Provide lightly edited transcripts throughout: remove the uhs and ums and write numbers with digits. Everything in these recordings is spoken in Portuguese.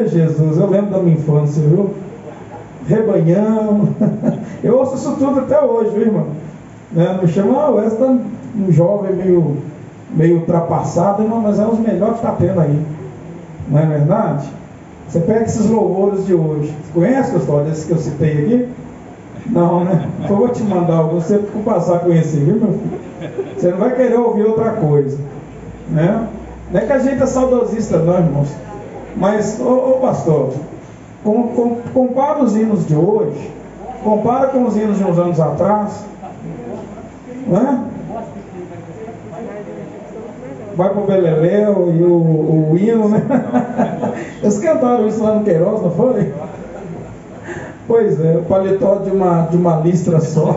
Jesus, eu lembro da minha infância, viu? Rebanhão. Eu ouço isso tudo até hoje, viu, irmão? Né? Me chama, Wesley tá um jovem meio ultrapassado, irmão, mas é um dos melhores que está tendo aí. Não é verdade? Você pega esses louvores de hoje. Você conhece, pessoal, desses que eu citei aqui? Não, né? Então eu vou te mandar alguns, você ficou passar a conhecer, viu, meu filho? Você não vai querer ouvir outra coisa, né? Não é que a gente é saudosista, não, irmãos. Mas, ô pastor, compara os hinos de hoje, compara com os hinos de uns anos atrás, né? Vai pro Beleléu e o hino, né? Eles cantaram isso lá no Queiroz, não foi? Pois é, o paletó de uma listra só.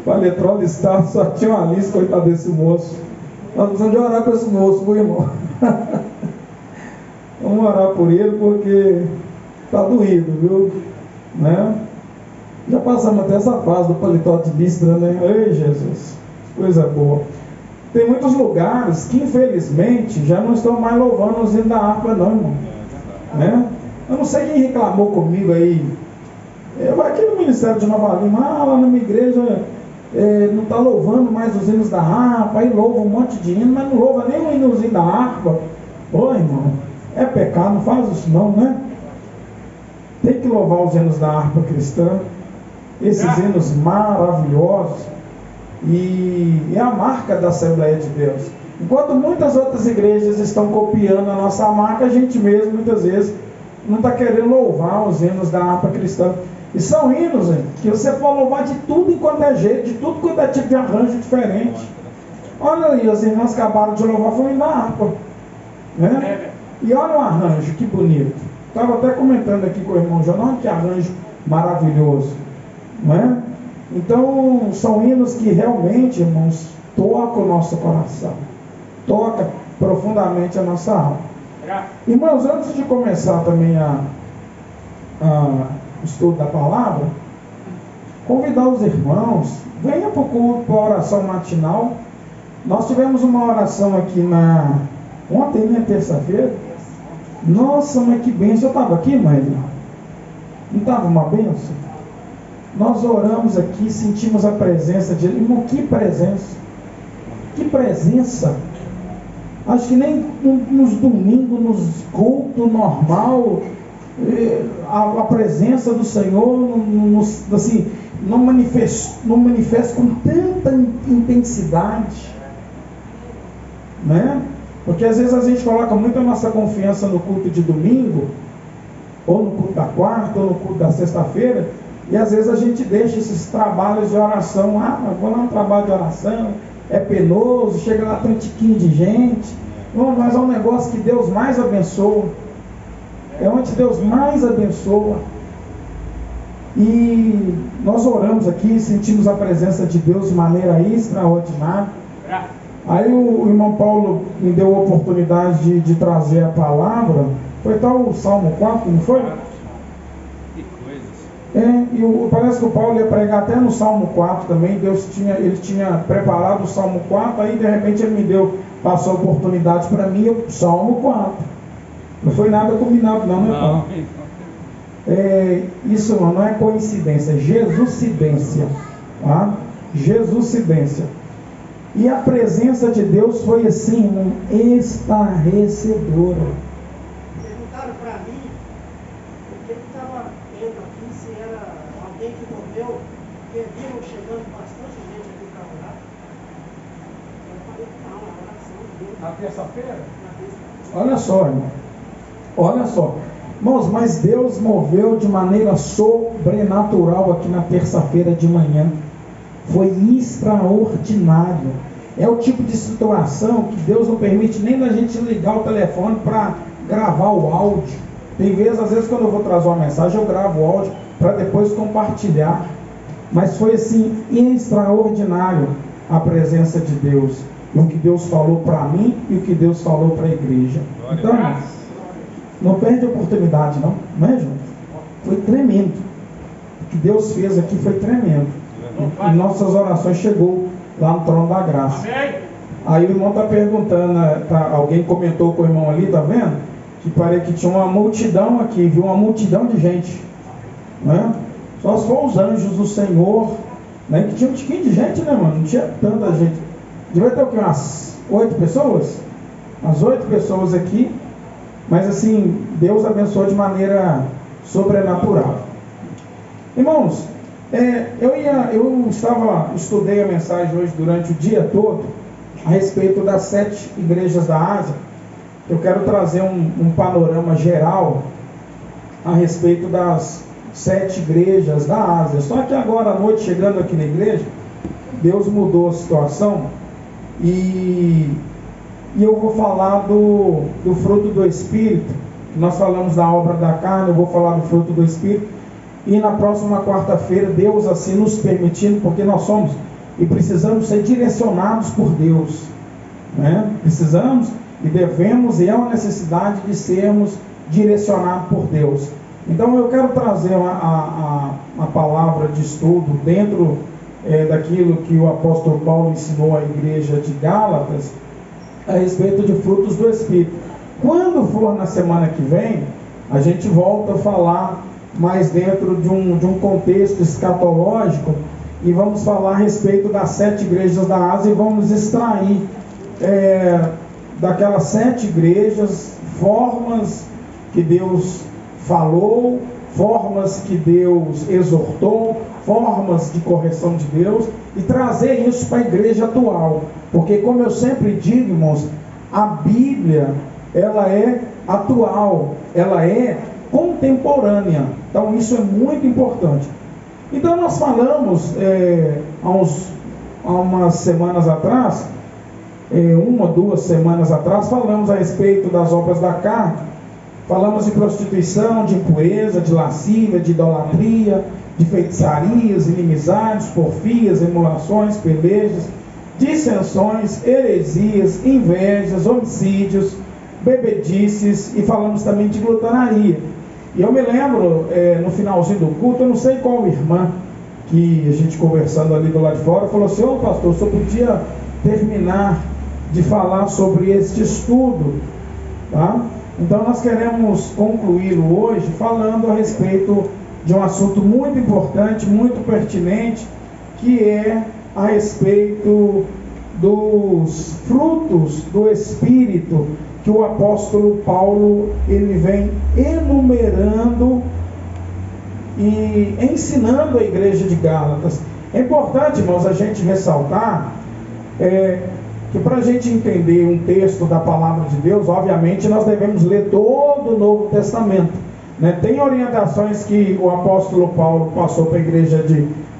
Paletó listado, só tinha uma lista, coitado desse moço. Nós precisamos de orar para esse moço, meu irmão. Vamos orar por ele, porque está doído, viu? Né? Já passamos até essa fase do paletó de listra, né? Ei, Jesus, coisa boa. Tem muitos lugares que, infelizmente, já não estão mais louvando os hinos da harpa, não, irmão. Né? Eu não sei quem reclamou comigo aí. Aqui no Ministério de Nova Lima, lá na minha igreja, não está louvando mais os hinos da harpa, aí louva um monte de hino, mas não louva nem o hinozinho da harpa. Ô, irmão, é pecado, não faz isso não, né? Tem que louvar os hinos da harpa cristã, esses hinos maravilhosos, e é a marca da Assembleia de Deus. Enquanto muitas outras igrejas estão copiando a nossa marca, a gente mesmo, muitas vezes, não está querendo louvar os hinos da harpa cristã. E são hinos, hein, que você pode louvar de tudo enquanto é jeito, de tudo quanto é tipo de arranjo diferente. Olha aí, os irmãos acabaram de louvar, foi o hino da harpa, né? E olha o arranjo, que bonito. Estava até comentando aqui com o irmão João, olha que arranjo maravilhoso, não é? Então, são hinos que realmente, irmãos, tocam o nosso coração, toca profundamente a nossa alma. Irmãos, antes de começar também o estudo da palavra, convidar os irmãos, venha para o culto, para a oração matinal. Nós tivemos uma oração aqui ontem, né, terça-feira. Nossa, mas que bênção. Eu estava aqui, mãe? Não estava uma bênção? Nós oramos aqui, sentimos a presença de Ele. Irmão, que presença! Que presença! Acho que nem nos domingos, nos cultos normal, a presença do Senhor assim, não manifesta com tanta intensidade, né? Porque às vezes a gente coloca muito a nossa confiança no culto de domingo, ou no culto da quarta, ou no culto da sexta-feira, e às vezes a gente deixa esses trabalhos de oração. Vou lá no trabalho de oração, é penoso, chega lá tantiquinho de gente. Mas é um negócio que Deus mais abençoa. É onde Deus mais abençoa. E nós oramos aqui, sentimos a presença de Deus de maneira extraordinária. Aí o irmão Paulo me deu a oportunidade de trazer a palavra. Foi tal o Salmo 4, não foi? Parece que o Paulo ia pregar até no Salmo 4 também. Ele tinha preparado o Salmo 4, aí de repente ele passou a oportunidade para mim, o Salmo 4. Não foi nada combinado não, né, Paulo? Isso não é coincidência, é Jesuscidência, tá? Jesuscidência. E a presença de Deus foi assim, irmão, estarrecedora. Perguntaram para mim o que estava tendo aqui, se era alguém que morreu, porque viram chegando bastante gente aqui para orar. Eu falei que não, a oração de Deus. Na terça-feira? Olha só, irmão. Olha só. Irmãos, mas Deus moveu de maneira sobrenatural aqui na terça-feira de manhã. Foi extraordinário. É o tipo de situação que Deus não permite nem da gente ligar o telefone para gravar o áudio. Tem vezes, às vezes, quando eu vou trazer uma mensagem, eu gravo o áudio para depois compartilhar. Mas foi assim, extraordinário a presença de Deus. E o que Deus falou para mim e o que Deus falou para a igreja. Então, não perde a oportunidade, não é, João? Foi tremendo. O que Deus fez aqui foi tremendo. E nossas orações chegou lá no trono da graça. Aí o irmão está perguntando, alguém comentou com o irmão ali, tá vendo? Que parece que tinha uma multidão aqui, viu? Uma multidão de gente, né? Só se for os anjos do Senhor, né? Que tinha um tiquinho de gente, né, mano? Não tinha tanta gente. Devia ter o quê? Umas 8 pessoas? Umas 8 pessoas aqui. Mas assim, Deus abençoou de maneira sobrenatural. Irmãos, estudei a mensagem hoje durante o dia todo a respeito das 7 igrejas da Ásia. Eu quero trazer um panorama geral a respeito das 7 igrejas da Ásia. Só que agora à noite, chegando aqui na igreja, Deus mudou a situação e eu vou falar do fruto do Espírito. Nós falamos da obra da carne, eu vou falar do fruto do Espírito. E na próxima quarta-feira, Deus assim nos permitindo, porque nós somos e precisamos ser direcionados por Deus, né? Precisamos e devemos, e é uma necessidade de sermos direcionados por Deus. Então eu quero trazer a palavra de estudo dentro daquilo que o apóstolo Paulo ensinou à igreja de Gálatas a respeito de frutos do Espírito. Quando for na semana que vem, a gente volta a falar mais dentro de um contexto escatológico e vamos falar a respeito das 7 igrejas da Ásia e vamos extrair daquelas 7 igrejas formas que Deus falou, formas que Deus exortou, formas de correção de Deus e trazer isso para a igreja atual. Porque, como eu sempre digo, irmãos, a Bíblia, ela é atual, ela é contemporânea. Então, isso é muito importante. Então, nós falamos, há umas semanas atrás, 2 semanas atrás, falamos a respeito das obras da carne. Falamos de prostituição, de impureza, de lascívia, de idolatria, de feitiçarias, inimizades, porfias, emulações, pelejas, dissensões, heresias, invejas, homicídios, bebedices, e falamos também de glutonaria. E eu me lembro, no finalzinho do culto, eu não sei qual irmã, que a gente conversando ali do lado de fora, falou assim: ô pastor, só podia terminar de falar sobre este estudo, tá? Então nós queremos concluí-lo hoje falando a respeito de um assunto muito importante, muito pertinente, que é a respeito dos frutos do Espírito, que o apóstolo Paulo ele vem enumerando e ensinando a igreja de Gálatas. É importante, irmãos, a gente ressaltar que para a gente entender um texto da palavra de Deus, obviamente nós devemos ler todo o Novo Testamento, né? Tem orientações que o apóstolo Paulo passou para a igreja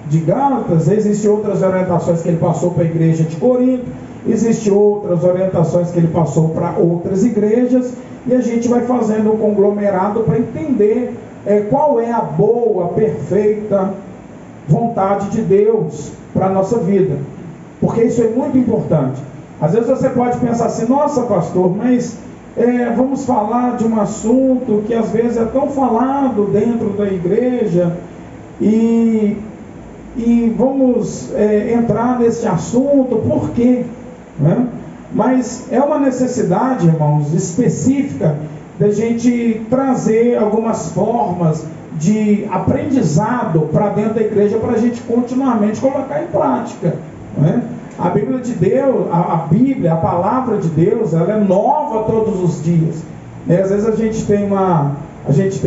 de Gálatas, existem outras orientações que ele passou para a igreja de Corinto, existem outras orientações que ele passou para outras igrejas, e a gente vai fazendo um conglomerado para entender qual é a boa, perfeita vontade de Deus para a nossa vida, porque isso é muito importante. Às vezes você pode pensar assim: nossa pastor, mas vamos falar de um assunto que às vezes é tão falado dentro da igreja e vamos entrar nesse assunto, por quê? Né? Mas é uma necessidade, irmãos, específica da gente trazer algumas formas de aprendizado para dentro da igreja para a gente continuamente colocar em prática, né? A Bíblia de Deus, a Bíblia, a palavra de Deus, ela é nova todos os dias. Às vezes a gente tem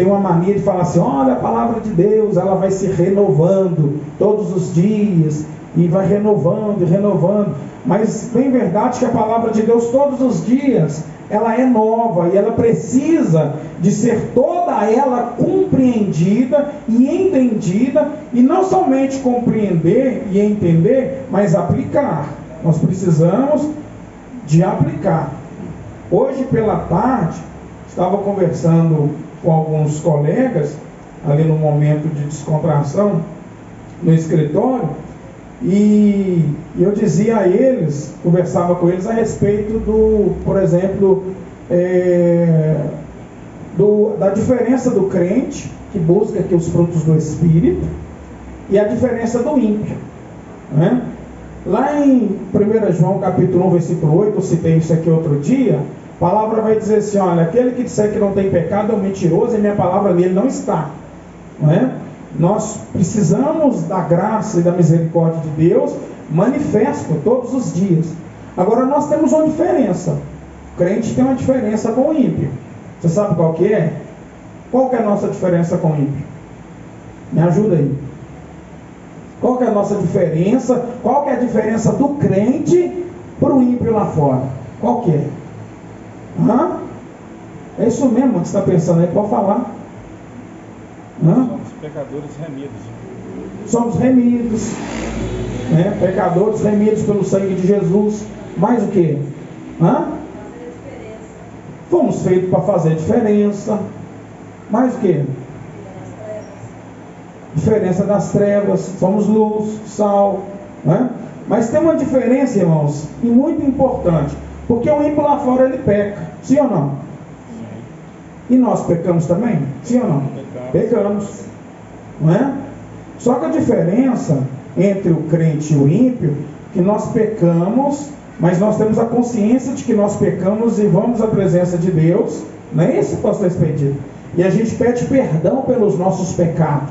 uma mania de falar assim: olha, a palavra de Deus, ela vai se renovando todos os dias, e vai renovando e renovando. Mas bem verdade que a palavra de Deus todos os dias, ela é nova, e ela precisa de ser toda ela compreendida e entendida, e não somente compreender e entender, mas aplicar. Nós precisamos de aplicar. Hoje pela tarde, estava conversando com alguns colegas, ali no momento de descontração, no escritório, e eu dizia a eles, conversava com eles a respeito por exemplo, da diferença do crente, que busca aqui os frutos do Espírito, e a diferença do ímpio, né? Lá em 1 João capítulo 1, versículo 8, eu citei isso aqui outro dia, a palavra vai dizer assim, olha, aquele que disser que não tem pecado é um mentiroso e minha palavra nele não está. Não é? Nós precisamos da graça e da misericórdia de Deus manifesto todos os dias. Agora nós temos uma diferença. O crente tem uma diferença com o ímpio. Você sabe qual que é? Qual que é a nossa diferença com o ímpio? Me ajuda aí. Qual que é a nossa diferença? Qual que é a diferença do crente para o ímpio lá fora? Qual que é? É isso mesmo que você está pensando aí, pode falar. Somos pecadores remidos. Somos remidos, né? Pecadores remidos pelo sangue de Jesus. Mais o que? Fomos feitos para fazer diferença. Mais o que? Diferença das trevas. Somos luz, sal, né? Mas tem uma diferença, irmãos, e muito importante, porque o ímpio lá fora ele peca, sim ou não? E nós pecamos também? Sim ou não? Pecamos, não é? Só que a diferença entre o crente e o ímpio, que nós pecamos, mas nós temos a consciência de que nós pecamos e vamos à presença de Deus, não é isso, pastor Expedito? E a gente pede perdão pelos nossos pecados.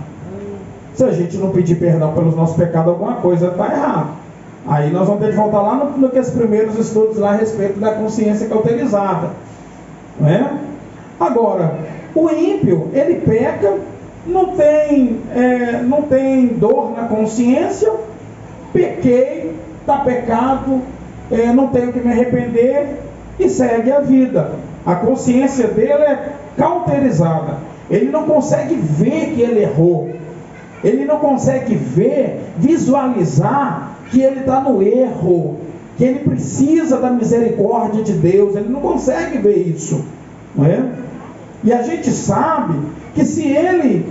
Se a gente não pedir perdão pelos nossos pecados, alguma coisa está errada. Aí nós vamos ter de voltar lá no que os primeiros estudos lá a respeito da consciência cauterizada, não é? Agora, o ímpio, ele peca, não tem dor na consciência, pequei, está pecado, não tenho que me arrepender e segue a vida. A consciência dele é cauterizada. Ele não consegue ver que ele errou. Ele não consegue visualizar que ele está no erro, que ele precisa da misericórdia de Deus. Ele não consegue ver isso, não é? E a gente sabe que se ele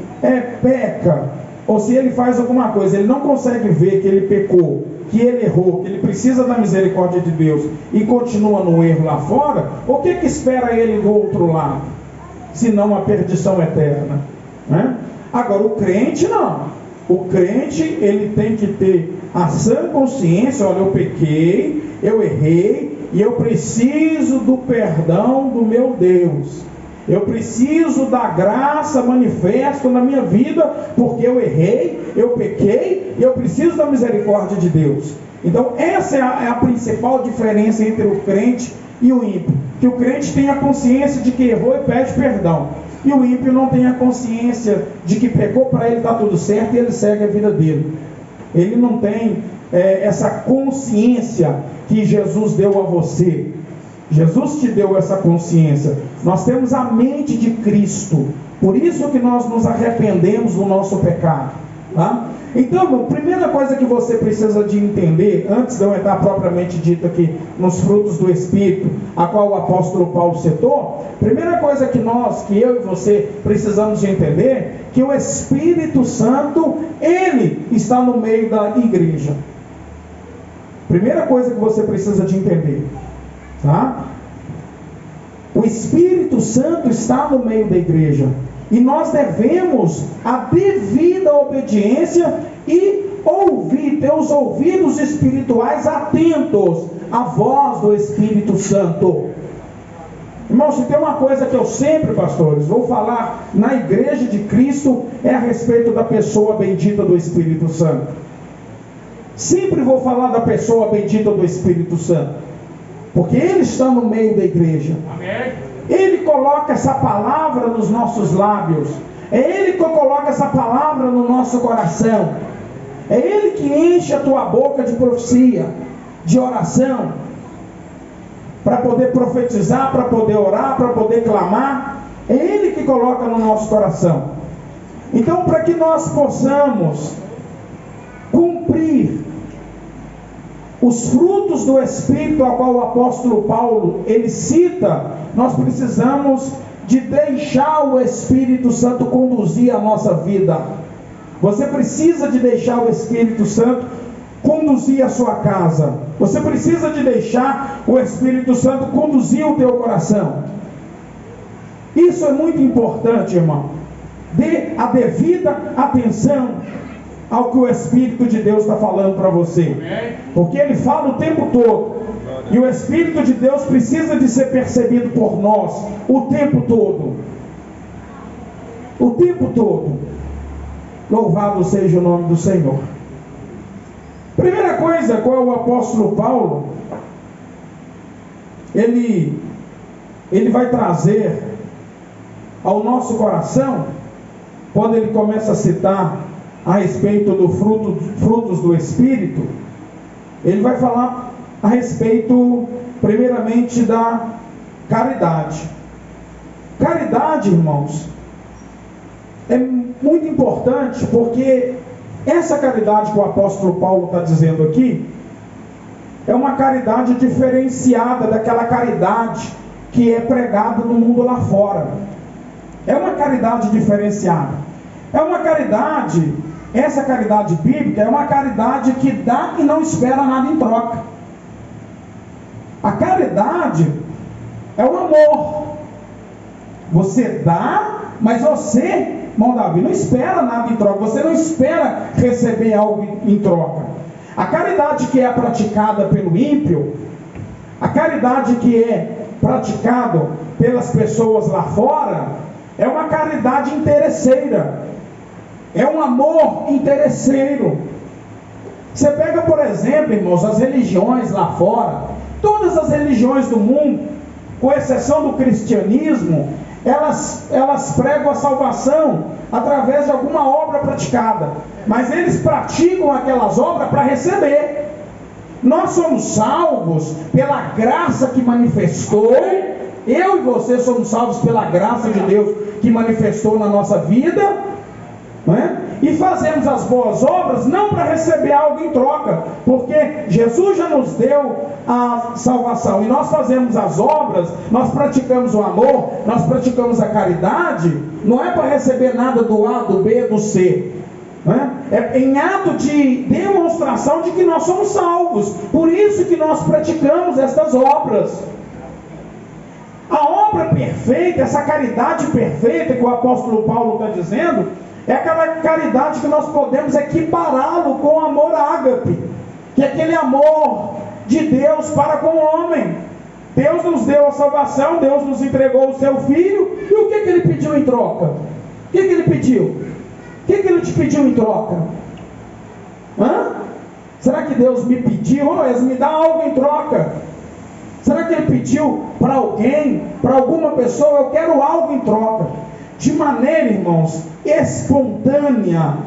peca, ou se ele faz alguma coisa, ele não consegue ver que ele pecou, que ele errou, que ele precisa da misericórdia de Deus e continua no erro lá fora, o que espera ele do outro lado? Senão a perdição eterna, né? Agora o crente não. O crente, ele tem que ter a sã consciência, olha, eu pequei, eu errei, e eu preciso do perdão do meu Deus. Eu preciso da graça manifesta na minha vida, porque eu errei, eu pequei, e eu preciso da misericórdia de Deus. Então essa é a principal diferença entre o crente e o ímpio. Que o crente tem a consciência de que errou e pede perdão. E o ímpio não tem a consciência de que pecou, para ele está tudo certo e ele segue a vida dele. Ele não tem essa consciência que Jesus deu a você. Jesus te deu essa consciência. Nós temos a mente de Cristo. Por isso que nós nos arrependemos do nosso pecado, tá? Então, primeira coisa que você precisa de entender, antes de eu entrar propriamente dito aqui nos frutos do Espírito, a qual o apóstolo Paulo citou, primeira coisa que eu e você precisamos de entender, que o Espírito Santo, ele está no meio da igreja. Primeira coisa que você precisa de entender, tá? O Espírito Santo está no meio da igreja. E nós devemos a devida obediência e ter os ouvidos espirituais atentos à voz do Espírito Santo. Irmãos, se tem uma coisa que eu sempre, pastores, vou falar na igreja de Cristo, é a respeito da pessoa bendita do Espírito Santo. Sempre vou falar da pessoa bendita do Espírito Santo, porque ele está no meio da igreja. Amém. Ele coloca essa palavra nos nossos lábios. É Ele que coloca essa palavra no nosso coração. É Ele que enche a tua boca de profecia, de oração, para poder profetizar, para poder orar, para poder clamar. É Ele que coloca no nosso coração. Então, para que nós possamos cumprir os frutos do Espírito, a qual o apóstolo Paulo ele cita, nós precisamos de deixar o Espírito Santo conduzir a nossa vida. Você precisa de deixar o Espírito Santo conduzir a sua casa. Você precisa de deixar o Espírito Santo conduzir o teu coração. Isso é muito importante, irmão. Dê a devida atenção. ao que o Espírito de Deus está falando para você. Porque Ele fala o tempo todo. E o Espírito de Deus precisa de ser percebido por nós o tempo todo. O tempo todo. Louvado seja o nome do Senhor. Primeira coisa, qual o apóstolo Paulo, ele vai trazer ao nosso coração, quando ele começa a citar a respeito do frutos do Espírito, ele vai falar a respeito, primeiramente, da caridade. Caridade, irmãos, é muito importante, porque essa caridade que o apóstolo Paulo está dizendo aqui, é uma caridade diferenciada daquela caridade que é pregada no mundo lá fora. É uma caridade diferenciada. É uma caridade, essa caridade bíblica é uma caridade que dá e não espera nada em troca. A caridade é o amor. Você dá, mas você, irmão Davi, não espera nada em troca. Você não espera receber algo em troca. A caridade que é praticada pelo ímpio, a caridade que é praticada pelas pessoas lá fora, é uma caridade interesseira. É um amor interesseiro. Você pega, por exemplo, irmãos, as religiões lá fora, todas as religiões do mundo, com exceção do cristianismo, elas pregam a salvação através de alguma obra praticada, mas eles praticam aquelas obras para receber. Nós somos salvos pela graça que manifestou. Eu e você somos salvos pela graça de Deus que manifestou na nossa vida, não é? E fazemos as boas obras não para receber algo em troca, porque Jesus já nos deu a salvação, e nós fazemos as obras, nós praticamos o amor, nós praticamos a caridade, não é para receber nada do A, do B, do C, não é? É em ato de demonstração de que nós somos salvos. Por isso que nós praticamos estas obras. A obra perfeita, essa caridade perfeita que o apóstolo Paulo está dizendo, é aquela caridade que nós podemos equipará-lo com o amor ágape, que é aquele amor de Deus para com o homem. Deus nos deu a salvação, Deus nos entregou o seu Filho, e o que ele pediu em troca? O que ele pediu? O que ele te pediu em troca? Será que Deus me pediu, me dá algo em troca? Será que Ele pediu para alguém, para alguma pessoa, eu quero algo em troca? De maneira, irmãos, espontânea,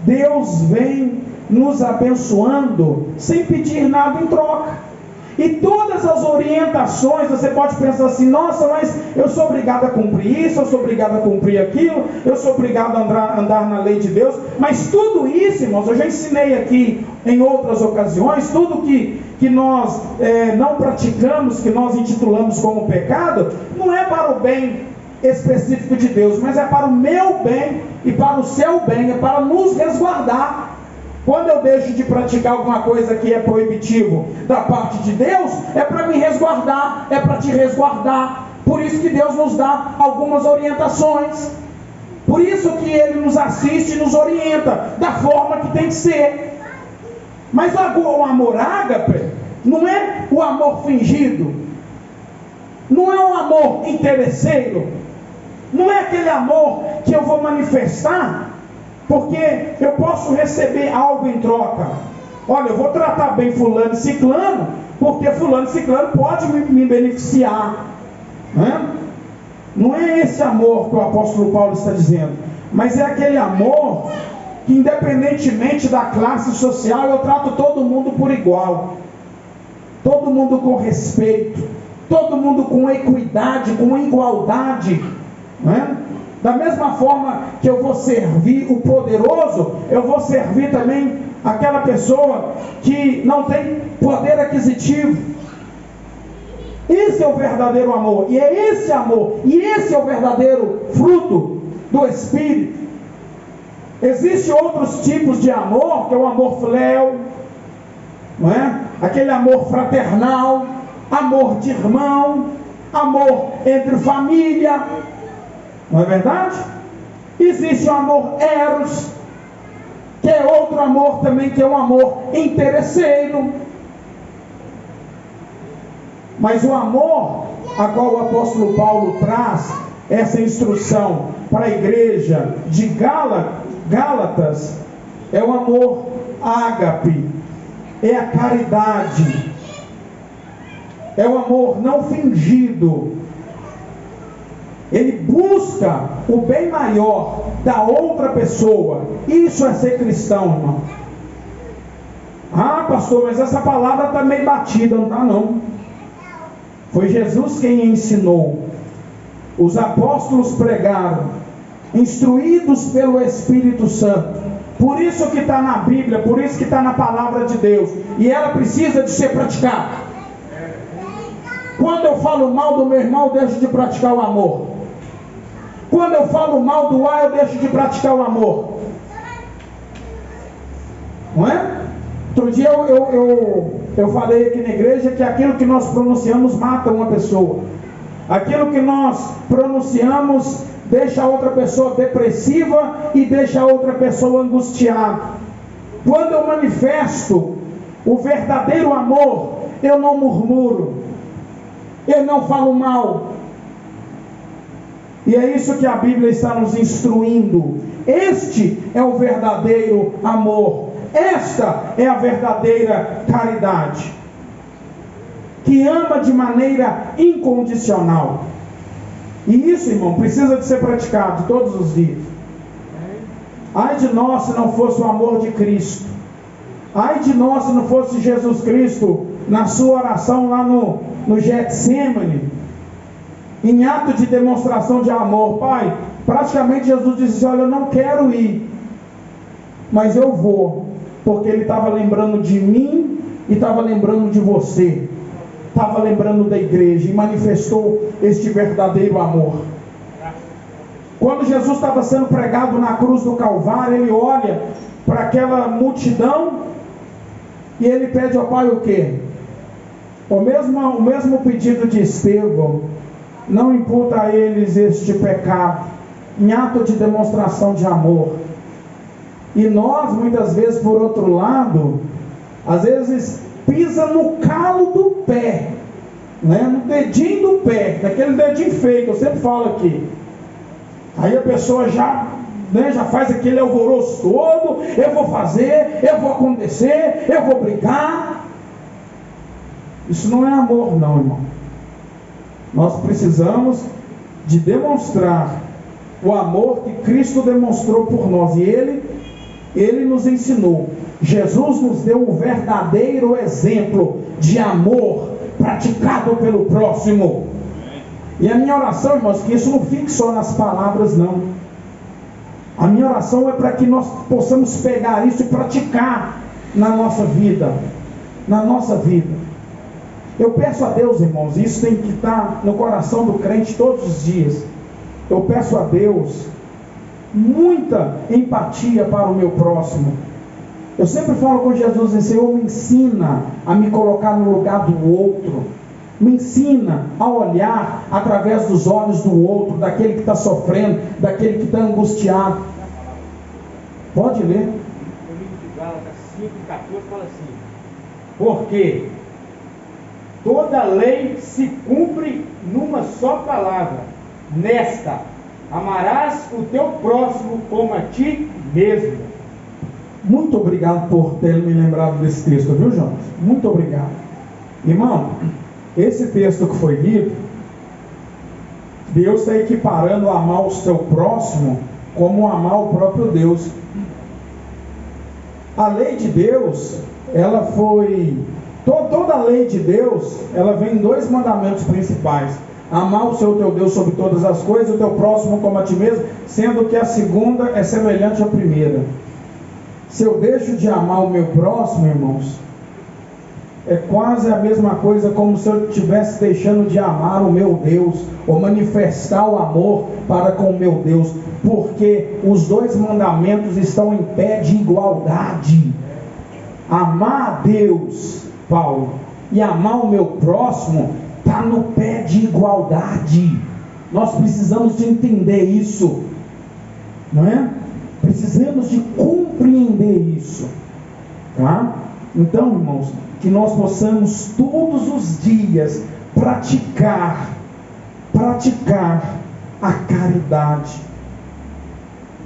Deus vem nos abençoando, sem pedir nada em troca. E todas as orientações, você pode pensar assim, nossa, mas eu sou obrigado a cumprir isso, eu sou obrigado a cumprir aquilo, eu sou obrigado a andar na lei de Deus. Mas tudo isso, irmãos, eu já ensinei aqui em outras ocasiões, tudo que nós não praticamos, que nós intitulamos como pecado, não é para o bem específico de Deus, mas é para o meu bem e para o seu bem, é para nos resguardar. Quando eu deixo de praticar alguma coisa que é proibitivo da parte de Deus, é para me resguardar, é para te resguardar. Por isso que Deus nos dá algumas orientações. Por isso que Ele nos assiste e nos orienta da forma que tem que ser. Mas o amor ágape não é o amor fingido, não é um amor interesseiro, não é aquele amor que eu vou manifestar porque eu posso receber algo em troca. Olha, eu vou tratar bem fulano e ciclano, porque fulano e ciclano pode me beneficiar. Não é esse amor que o apóstolo Paulo está dizendo, mas é aquele amor que, independentemente da classe social, eu trato todo mundo por igual, todo mundo com respeito, todo mundo com equidade, com igualdade, Da mesma forma que eu vou servir o poderoso, eu vou servir também aquela pessoa que não tem poder aquisitivo. Esse é o verdadeiro amor, e é esse amor, e esse é o verdadeiro fruto do Espírito. Existem outros tipos de amor, que é o amor filéu, não é? Aquele amor fraternal, amor de irmão, amor entre família. Não é verdade? Existe o amor eros, que é outro amor também, que é um amor interesseiro. Mas o amor a qual o apóstolo Paulo traz essa instrução para a igreja de Gálatas é o amor ágape, é a caridade, é o amor não fingido. Ele busca o bem maior da outra pessoa. Isso é ser cristão, irmão. Ah, pastor, mas essa palavra está meio batida. Não está, não. Foi Jesus quem ensinou. Os apóstolos pregaram, instruídos pelo Espírito Santo. Por isso que está na Bíblia, por isso que está na palavra de Deus. E ela precisa de ser praticada. Quando eu falo mal do meu irmão, eu deixo de praticar o amor. Quando eu falo mal do ar, eu deixo de praticar o amor. Não é? Outro dia eu falei aqui na igreja que aquilo que nós pronunciamos mata uma pessoa. Aquilo que nós pronunciamos deixa a outra pessoa depressiva e deixa a outra pessoa angustiada. Quando eu manifesto o verdadeiro amor, eu não murmuro, eu não falo mal. E é isso que a Bíblia está nos instruindo. Este é o verdadeiro amor. Esta é a verdadeira caridade, que ama de maneira incondicional. E isso, irmão, precisa de ser praticado todos os dias. Ai de nós se não fosse o amor de Cristo. Ai de nós se não fosse Jesus Cristo na sua oração lá no Getsêmani, em ato de demonstração de amor. Pai, praticamente Jesus disse: olha, eu não quero ir, mas eu vou, porque Ele estava lembrando de mim e estava lembrando de você, estava lembrando da igreja, e manifestou este verdadeiro amor. Quando Jesus estava sendo pregado na cruz do Calvário, Ele olha para aquela multidão e Ele pede ao Pai o quê? O mesmo pedido de Estevão: não imputa a eles este pecado, em ato de demonstração de amor. E nós, muitas vezes, por outro lado, às vezes pisa no calo do pé, né? No dedinho do pé, daquele dedinho feio que eu sempre falo aqui. Aí a pessoa já faz aquele alvoroço todo: eu vou fazer, eu vou acontecer, eu vou brigar. Isso não é amor, não, irmão. Nós precisamos de demonstrar o amor que Cristo demonstrou por nós. E Ele nos ensinou. Jesus nos deu o verdadeiro exemplo de amor praticado pelo próximo. E a minha oração, irmãos, que isso não fique só nas palavras, não. A minha oração é para que nós possamos pegar isso e praticar na nossa vida. Na nossa vida. Eu peço a Deus, irmãos, isso tem que estar no coração do crente todos os dias. Eu peço a Deus muita empatia para o meu próximo. Eu sempre falo com Jesus: Senhor, me ensina a me colocar no lugar do outro. Me ensina a olhar através dos olhos do outro, daquele que está sofrendo, daquele que está angustiado. Pode ler. O livro de Gálatas 5:14 fala assim: porque toda lei se cumpre numa só palavra, nesta: amarás o teu próximo como a ti mesmo. Muito obrigado por ter me lembrado desse texto, viu, Jonas? Muito obrigado. Irmão, esse texto que foi lido, Deus está equiparando amar o seu próximo como amar o próprio Deus. A lei de Deus, ela foi... Toda a lei de Deus, ela vem em dois mandamentos principais: amar o Senhor teu Deus sobre todas as coisas, o teu próximo como a ti mesmo, sendo que a segunda é semelhante à primeira. Se eu deixo de amar o meu próximo, irmãos, é quase a mesma coisa como se eu estivesse deixando de amar o meu Deus, ou manifestar o amor para com o meu Deus, porque os dois mandamentos estão em pé de igualdade. Amar a Deus, Paulo, e amar o meu próximo está no pé de igualdade. Nós precisamos de entender isso, não é? Precisamos de compreender isso, tá? Então, irmãos, que nós possamos todos os dias praticar a caridade.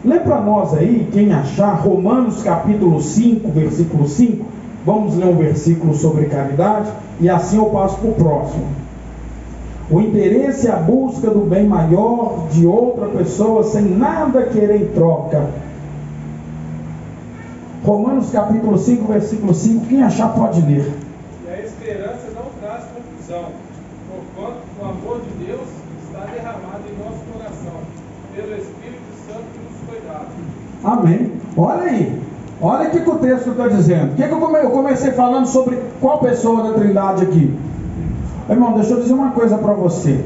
Lê para nós aí, quem achar, Romanos capítulo 5, versículo 5. Vamos ler um versículo sobre caridade e assim eu passo para o próximo. O interesse é a busca do bem maior de outra pessoa sem nada querer em troca. Romanos capítulo 5, versículo 5. Quem achar pode ler. E a esperança não traz confusão, porquanto o amor de Deus está derramado em nosso coração, pelo Espírito Santo que nos foi dado. Amém. Olha aí. Olha o que o texto está dizendo. Eu comecei falando sobre qual pessoa da Trindade aqui. Irmão, deixa eu dizer uma coisa para você.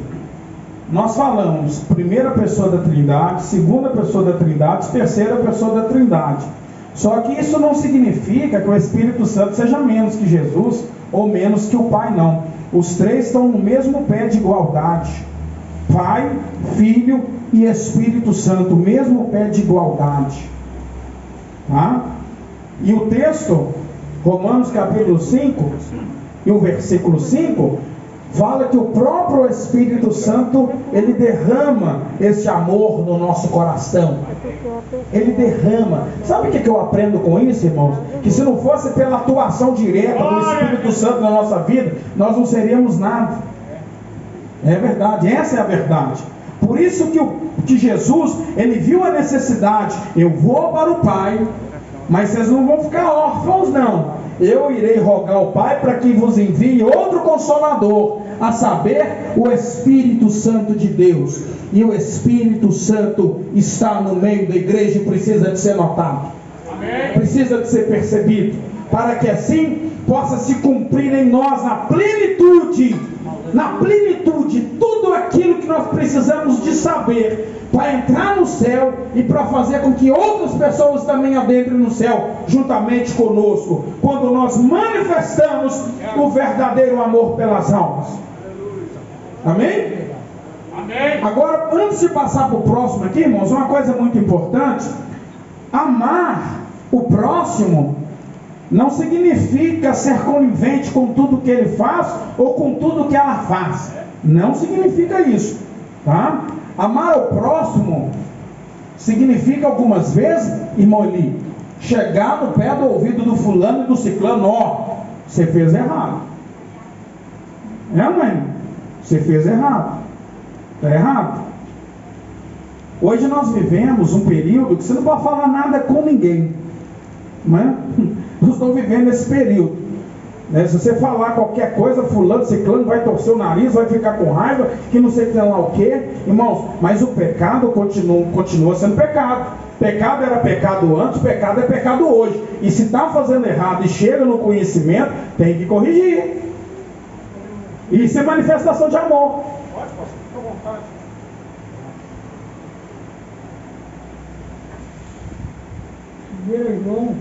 Nós falamos primeira pessoa da Trindade, segunda pessoa da Trindade, terceira pessoa da Trindade. Só que isso não significa que o Espírito Santo seja menos que Jesus ou menos que o Pai, não. Os três estão no mesmo pé de igualdade. Pai, Filho e Espírito Santo, mesmo pé de igualdade. Tá? E o texto, Romanos capítulo 5, e o versículo 5, fala que o próprio Espírito Santo, ele derrama esse amor no nosso coração. Ele derrama. Sabe o que eu aprendo com isso, irmãos? Que se não fosse pela atuação direta do Espírito Santo na nossa vida, nós não seríamos nada. É verdade, essa é a verdade. Por isso que Jesus, ele viu a necessidade. Eu vou para o Pai, mas vocês não vão ficar órfãos, não. Eu irei rogar ao Pai para que vos envie outro Consolador, a saber, o Espírito Santo de Deus. E o Espírito Santo está no meio da igreja e precisa de ser notado. Amém. Precisa de ser percebido, para que assim possa se cumprir em nós na plenitude, tudo aquilo que nós precisamos de saber para entrar no céu e para fazer com que outras pessoas também adentrem no céu juntamente conosco, quando nós manifestamos o verdadeiro amor pelas almas. Amém? Amém. Agora, antes de passar para o próximo aqui, irmãos, uma coisa muito importante: amar o próximo não significa ser conivente com tudo que ele faz ou com tudo que ela faz. Não significa isso, tá? Amar o próximo significa algumas vezes, irmão Eli, chegar no pé do ouvido do fulano e do ciclano: ó, você fez errado. É, mãe? Você fez errado. Está errado. Hoje nós vivemos um período que você não pode falar nada com ninguém, né? Nós estamos vivendo esse período, né? Se você falar qualquer coisa, fulano, ciclano vai torcer o nariz, vai ficar com raiva, que não sei lá o que, irmãos. Mas o pecado continua sendo pecado. Pecado era pecado antes, pecado é pecado hoje. E se está fazendo errado e chega no conhecimento, tem que corrigir. Isso é manifestação de amor. Pode, pastor, fica à vontade. João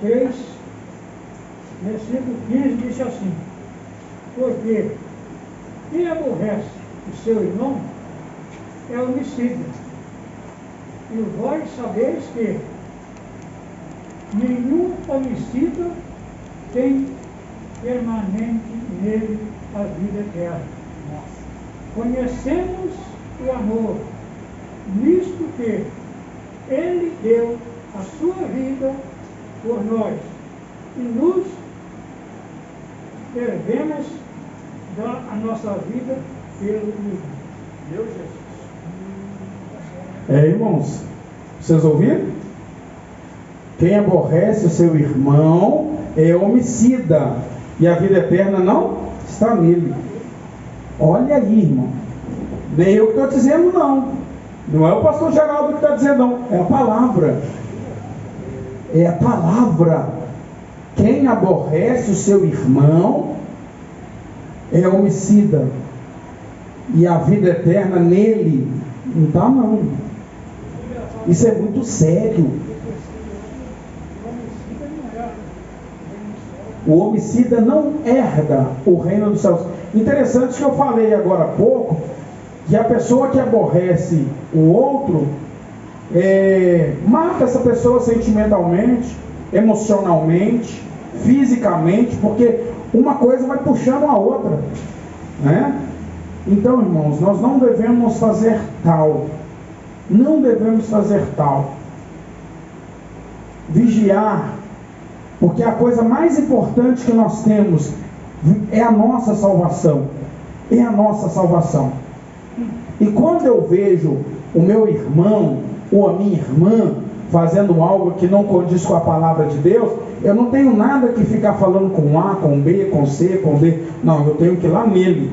3, versículo 15 diz assim: porque quem aborrece o seu irmão é homicida, e vós sabeis que nenhum homicida tem permanente nele a vida eterna. Conhecemos o amor, nisto que ele deu a sua vida por nós, e nos devemos dar a nossa vida pelo irmão. Meu Jesus. Irmãos, vocês ouviram? Quem aborrece o seu irmão é homicida, e a vida eterna não está nele. Olha aí, irmão. Nem eu que estou dizendo, não. Não é o pastor Geraldo que está dizendo, não. É a palavra. É a palavra. Quem aborrece o seu irmão é homicida, e a vida eterna nele não está, não. Isso é muito sério. O homicida não herda o reino dos céus. Interessante que eu falei agora há pouco, que a pessoa que aborrece o outro, mata essa pessoa sentimentalmente, emocionalmente, fisicamente, porque uma coisa vai puxando a outra, né? Então, irmãos, nós não devemos fazer tal. Não devemos fazer tal. Vigiar, porque a coisa mais importante que nós temos é a nossa salvação. É a nossa salvação. E quando eu vejo o meu irmão ou a minha irmã fazendo algo que não condiz com a palavra de Deus, eu não tenho nada que ficar falando com A, com B, com C, com D. Não, eu tenho que ir lá nele,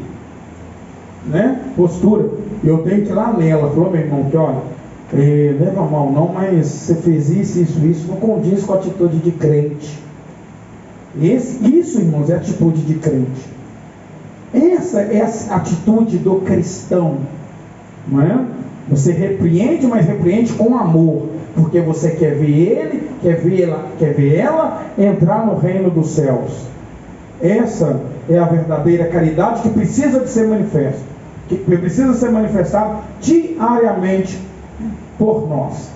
né? Postura. Eu tenho que ir lá nela. Falou, meu irmão, que olha, leva mal não, mas você fez isso não condiz com a atitude de crente. Isso, irmãos, é atitude de crente. Essa é a atitude do cristão, não é? Você repreende, mas repreende com amor, porque você quer ver ele, quer ver ela entrar no reino dos céus. Essa é a verdadeira caridade que precisa de ser manifesta, que precisa ser manifestada diariamente por nós.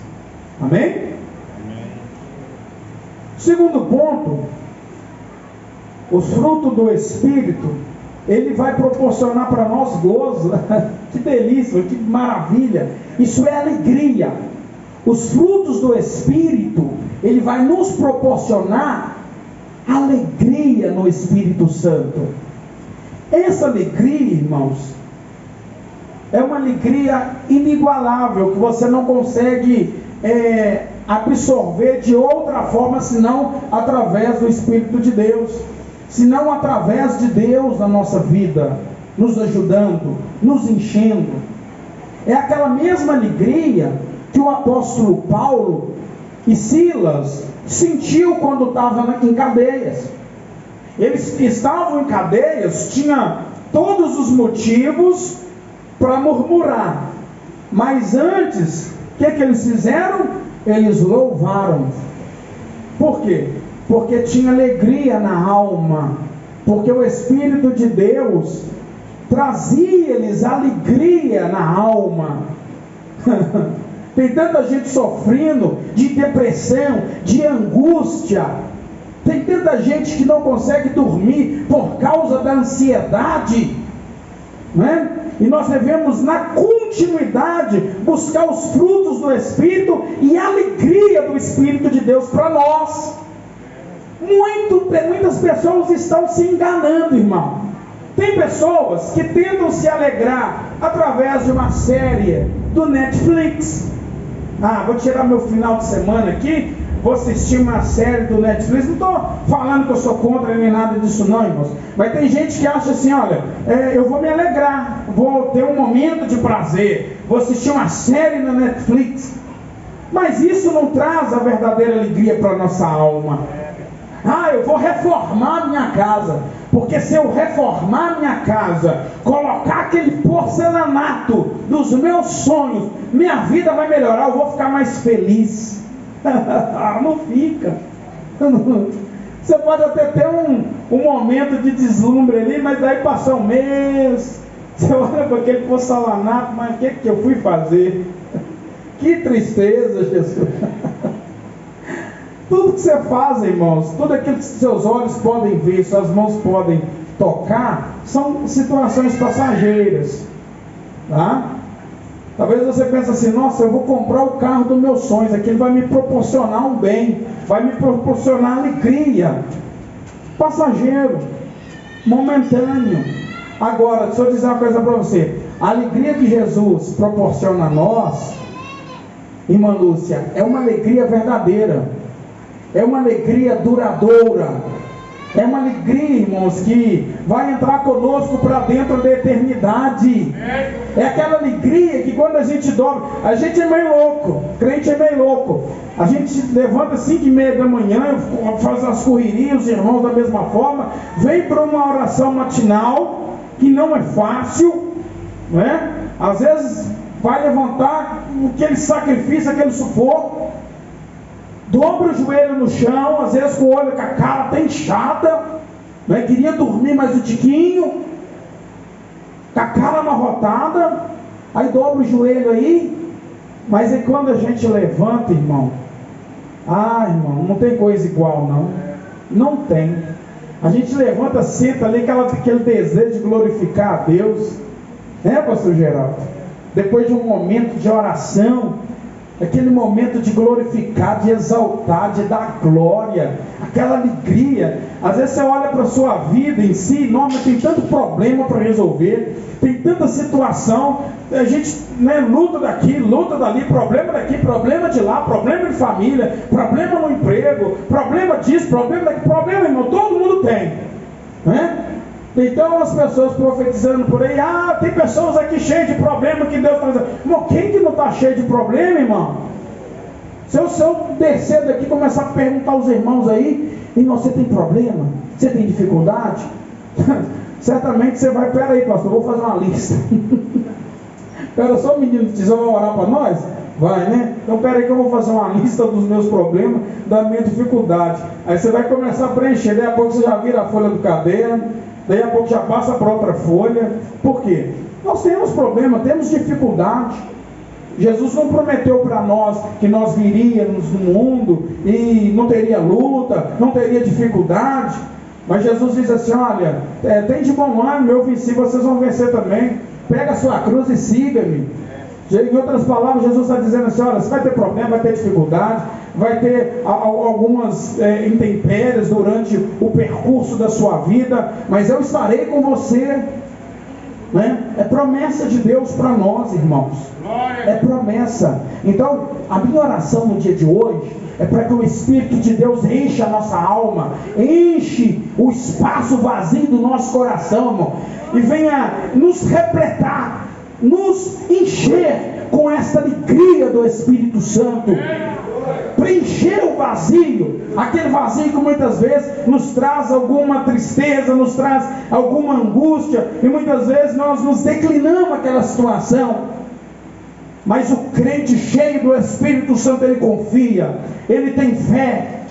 Amém? Amém. Segundo ponto, os frutos do Espírito, ele vai proporcionar para nós gozo. Que delícia, que maravilha. Isso é alegria. Os frutos do Espírito, ele vai nos proporcionar alegria no Espírito Santo. Essa alegria, irmãos, é uma alegria inigualável, que você não consegue absorver de outra forma, senão através do Espírito de Deus, senão através de Deus na nossa vida, nos ajudando, nos enchendo. É aquela mesma alegria que o apóstolo Paulo e Silas sentiu quando estavam em cadeias. Eles estavam em cadeias, tinha todos os motivos para murmurar, mas antes, o que eles fizeram? Eles louvaram. Por quê? Porque tinha alegria na alma, porque o Espírito de Deus trazia-lhes alegria na alma. Tem tanta gente sofrendo de depressão, de angústia. Tem tanta gente que não consegue dormir por causa da ansiedade, né? E nós devemos, na continuidade, buscar os frutos do Espírito e a alegria do Espírito de Deus para nós. Muitas pessoas estão se enganando, irmão. Tem pessoas que tentam se alegrar através de uma série do Netflix. Vou tirar meu final de semana aqui, vou assistir uma série do Netflix. Não estou falando que eu sou contra nem nada disso não, irmãos. Mas tem gente que acha assim, olha, eu vou me alegrar, vou ter um momento de prazer, vou assistir uma série na Netflix. Mas isso não traz a verdadeira alegria para a nossa alma. Eu vou reformar minha casa, porque se eu reformar minha casa, colocar aquele porcelanato dos meus sonhos, minha vida vai melhorar, eu vou ficar mais feliz. Não fica. Você pode até ter um momento de deslumbre ali, mas daí passou um mês, você olha para aquele porcelanato, mas o que eu fui fazer? Que tristeza, Jesus. Tudo que você faz, irmãos, tudo aquilo que seus olhos podem ver, suas mãos podem tocar, são situações passageiras, tá? Talvez você pense assim, nossa, eu vou comprar o carro dos meus sonhos, aquilo vai me proporcionar um bem, vai me proporcionar alegria. Passageiro, momentâneo. Agora, deixa eu dizer uma coisa para você, a alegria que Jesus proporciona a nós, irmã Lúcia, é uma alegria verdadeira. É uma alegria duradoura. É uma alegria, irmãos, que vai entrar conosco para dentro da eternidade. É aquela alegria que quando a gente dorme, a gente é meio louco, crente é meio louco. A gente levanta 5:30 da manhã, faz as correrias, os irmãos da mesma forma, vem para uma oração matinal, que não é fácil, não é? Às vezes vai levantar aquele sacrifício, aquele sufoco, dobra o joelho no chão, às vezes com o olho, com a cara até inchada, né? Queria dormir mais um tiquinho, com a cara amarrotada, aí dobra o joelho aí, Mas e quando a gente levanta, irmão? Irmão, não tem coisa igual não. Não tem. A gente levanta, senta ali, aquele desejo de glorificar a Deus. Pastor Geraldo? Depois de um momento de oração, aquele momento de glorificar, de exaltar, de dar glória, aquela alegria. Às vezes você olha para a sua vida em si, nossa, tem tanto problema para resolver, tem tanta situação, a gente luta daqui, luta dali, problema daqui, problema de lá, problema de família, problema no emprego, problema disso, problema daquilo, problema, irmão, todo mundo tem, né? Então as pessoas profetizando por aí, tem pessoas aqui cheias de problema que Deus está dizendo. Irmão, quem que não está cheio de problema, irmão? Se eu descer daqui e começar a perguntar aos irmãos aí, irmão, você tem problema? Você tem dificuldade? Certamente você vai, peraí pastor, eu vou fazer uma lista. Pera só, menino, você vai orar para nós? Vai, né? Então peraí que eu vou fazer uma lista dos meus problemas, da minha dificuldade. Aí você vai começar a preencher, daí a pouco você já vira a folha do caderno, daí a pouco já passa para outra folha. Por quê? Nós temos problema, temos dificuldade. Jesus não prometeu para nós que nós viríamos no mundo e não teria luta, não teria dificuldade. Mas Jesus diz assim, olha, tem de bom ânimo, eu venci, vocês vão vencer também. Pega a sua cruz e siga-me. Em outras palavras, Jesus está dizendo assim, olha, você vai ter problema, vai ter dificuldade, vai ter algumas intempéries durante o percurso da sua vida, mas eu estarei com você, né? É promessa de Deus para nós, irmãos. É promessa. Então, a minha oração no dia de hoje é para que o Espírito de Deus enche a nossa alma, enche o espaço vazio do nosso coração, irmão, e venha nos repletar, nos encher com essa alegria do Espírito Santo, preencher o vazio, aquele vazio que muitas vezes nos traz alguma tristeza, nos traz alguma angústia, e muitas vezes nós nos declinamos aquela situação. Mas o crente cheio do Espírito Santo, ele confia, ele tem fé.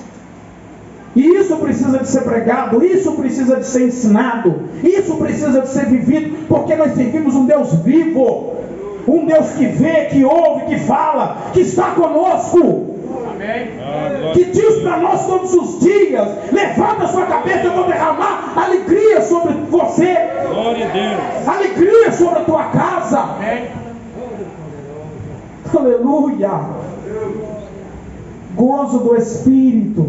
E isso precisa de ser pregado, isso precisa de ser ensinado, isso precisa de ser vivido, porque nós servimos um Deus vivo, um Deus que vê, que ouve, que fala, que está conosco. Amém. Que diz para nós todos os dias, levanta a sua cabeça, eu vou derramar alegria sobre você. Glória a Deus. Alegria sobre a tua casa. Amém. Aleluia. Gozo do Espírito,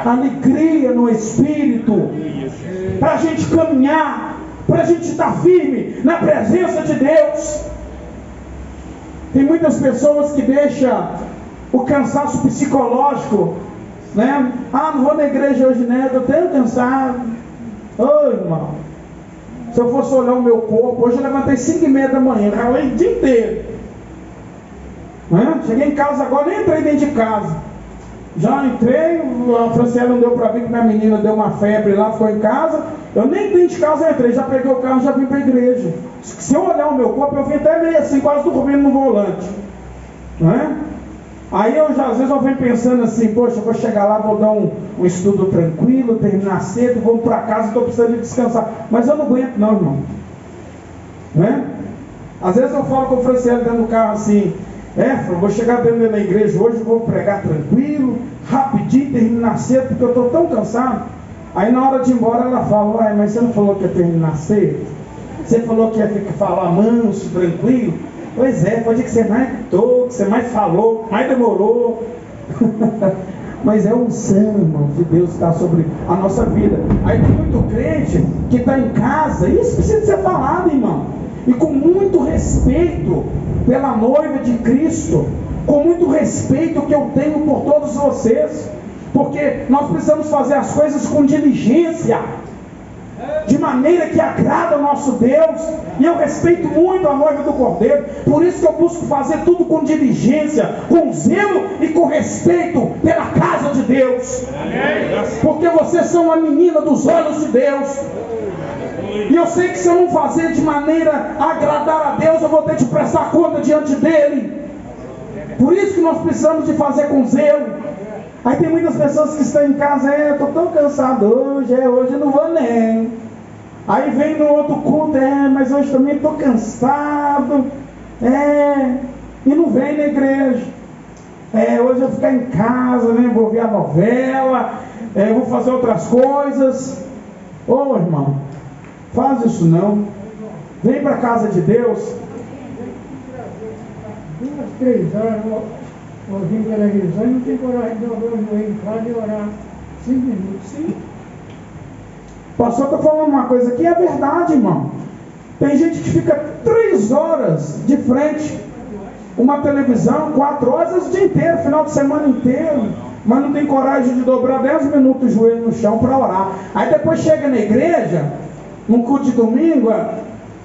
alegria no Espírito, para a gente caminhar, para a gente estar firme na presença de Deus. Tem muitas pessoas que deixam o cansaço psicológico, né? Não vou na igreja hoje, né? Eu tenho cansado. Irmão, se eu fosse olhar o meu corpo, hoje eu levantei 5h30 da manhã, ralei o dia inteiro. Cheguei em casa agora, nem entrei dentro de casa. Já entrei, a Franciela não deu para vir, que minha menina deu uma febre lá, ficou em casa. Eu nem dentro de casa entrei, já peguei o carro e já vim para a igreja. Se eu olhar o meu corpo, eu vim até meio assim, quase dormindo no volante. Aí às vezes eu venho pensando assim, poxa, eu vou chegar lá, vou dar um estudo tranquilo, terminar cedo, vou para casa, estou precisando de descansar. Mas eu não aguento não, irmão. Às vezes eu falo com o Franciela dentro do carro assim, eu vou chegar dentro da igreja hoje, vou pregar tranquilo, rapidinho, terminar cedo, porque eu estou tão cansado. Aí na hora de ir embora ela fala, mas você não falou que ia terminar cedo? Você falou que ia falar manso, tranquilo? Pois é, pode que você mais gritou, que você mais falou, mais demorou. Mas é unção, irmão, de Deus está sobre a nossa vida. Aí tem muito crente que está em casa, isso precisa ser falado, irmão, e com muito respeito pela noiva de Cristo, com muito respeito que eu tenho por todos vocês, porque nós precisamos fazer as coisas com diligência, de maneira que agrada ao nosso Deus, e eu respeito muito a noiva do Cordeiro, por isso que eu busco fazer tudo com diligência, com zelo e com respeito pela casa de Deus, porque vocês são a menina dos olhos de Deus, e eu sei que se eu não fazer de maneira a agradar a Deus, eu vou ter de prestar conta diante dele. Por isso que nós precisamos de fazer com zelo. Aí tem muitas pessoas que estão em casa, eu estou tão cansado hoje eu não vou nem. Aí vem no outro culto, mas hoje também estou cansado. e não vem na igreja. Hoje eu vou ficar em casa, né? Vou ver a novela, vou fazer outras coisas. Ô irmão, faz isso não. Vem para a casa de Deus. 2, 3 horas ouvindo televisão e não tem coragem de dobrar o joelho em casa e orar 5 minutos. Sim. Pastor, estou falando uma coisa aqui, é verdade, irmão. Tem gente que fica 3 horas de frente, uma televisão, 4 horas, o dia inteiro, final de semana inteiro, mas não tem coragem de dobrar 10 minutos o joelho no chão para orar. Aí depois chega na igreja, num culto de domingo,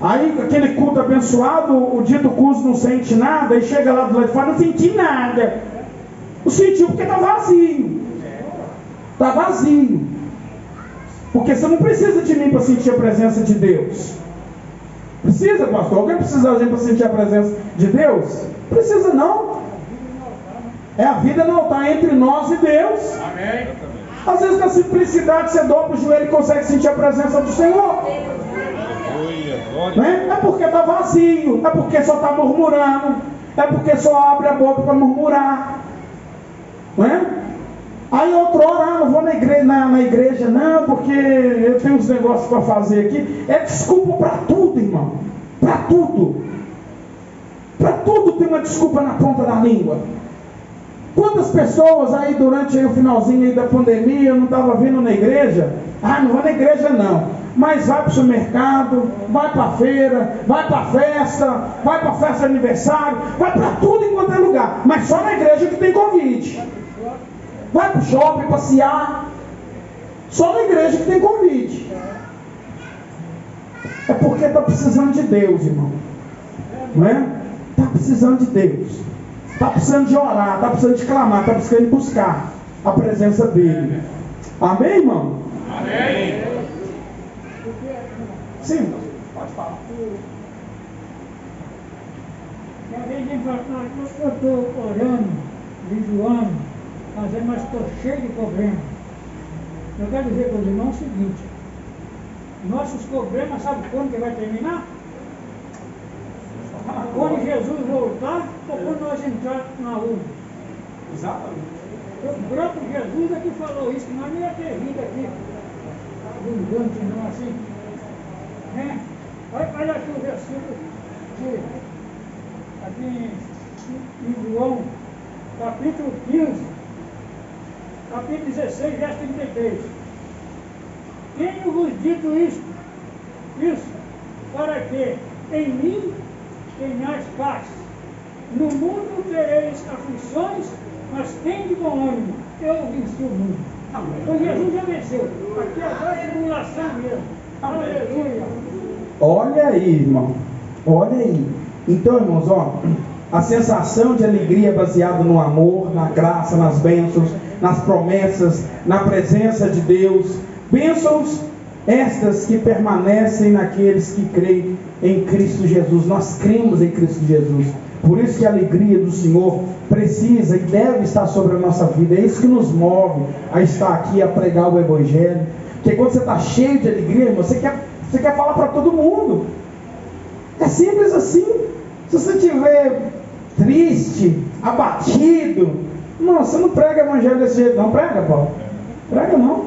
aí aquele culto abençoado, o dito curso não sente nada, e chega lá do lado de fora, não senti nada. Não sentiu porque está vazio. Está vazio. Porque você não precisa de mim para sentir a presença de Deus. Precisa, pastor? Alguém precisa de gente para sentir a presença de Deus? Precisa não. É a vida no altar entre nós e Deus. Amém. Às vezes na simplicidade você dobra o joelho e consegue sentir a presença do Senhor. Né? É porque está vazio. É porque só está murmurando. É porque só abre a boca para murmurar. Não é? Aí outro hora, não vou na igreja não, porque eu tenho uns negócios para fazer aqui. É desculpa para tudo, irmão. Para tudo. Para tudo tem uma desculpa na ponta da língua. Quantas pessoas aí durante o finalzinho aí da pandemia não estava vindo na igreja? Não vou na igreja não. Mas vai para o supermercado, vai para a feira, vai para a festa, vai para a festa de aniversário, vai para tudo enquanto é lugar. Mas só na igreja que tem convite. Vai para o shopping passear. Só na igreja que tem convite. É porque está precisando de Deus, irmão. Não é? Está precisando de Deus. Está precisando de orar, está precisando de clamar, está precisando de buscar a presença dele. Amém, irmão? Amém. Sim, pode falar. Eu estou orando, jejuando, mas estou cheio de problemas. Eu quero dizer para os irmãos o seguinte: nossos problemas, sabe quando que vai terminar? Quando Jesus voltar ou quando nós entrarmos na urna? Exatamente. O próprio Jesus é que falou isso, nós não ia ter vindo aqui abundante, não assim. Né? Olha aqui o versículo aqui em João, capítulo 15, capítulo 16, verso 33. Tenho-vos dito isso, para que em mim tenhais paz. No mundo tereis aflições, mas tende bom ânimo, eu venci o mundo. Então Jesus já venceu. Aqui agora é tribulação mesmo. Aleluia. Olha aí, irmão. Olha aí. Então, irmãos, a sensação de alegria baseada no amor, na graça, nas bênçãos, nas promessas, na presença de Deus. Bênçãos estas que permanecem naqueles que creem em Cristo Jesus. Nós cremos em Cristo Jesus. Por isso que a alegria do Senhor precisa e deve estar sobre a nossa vida. É isso que nos move a estar aqui, a pregar o Evangelho. Porque quando você está cheio de alegria, você quer falar para todo mundo. É simples assim. Se você estiver triste, abatido, não, você não prega Evangelho desse jeito não. Prega, Paulo? Prega não.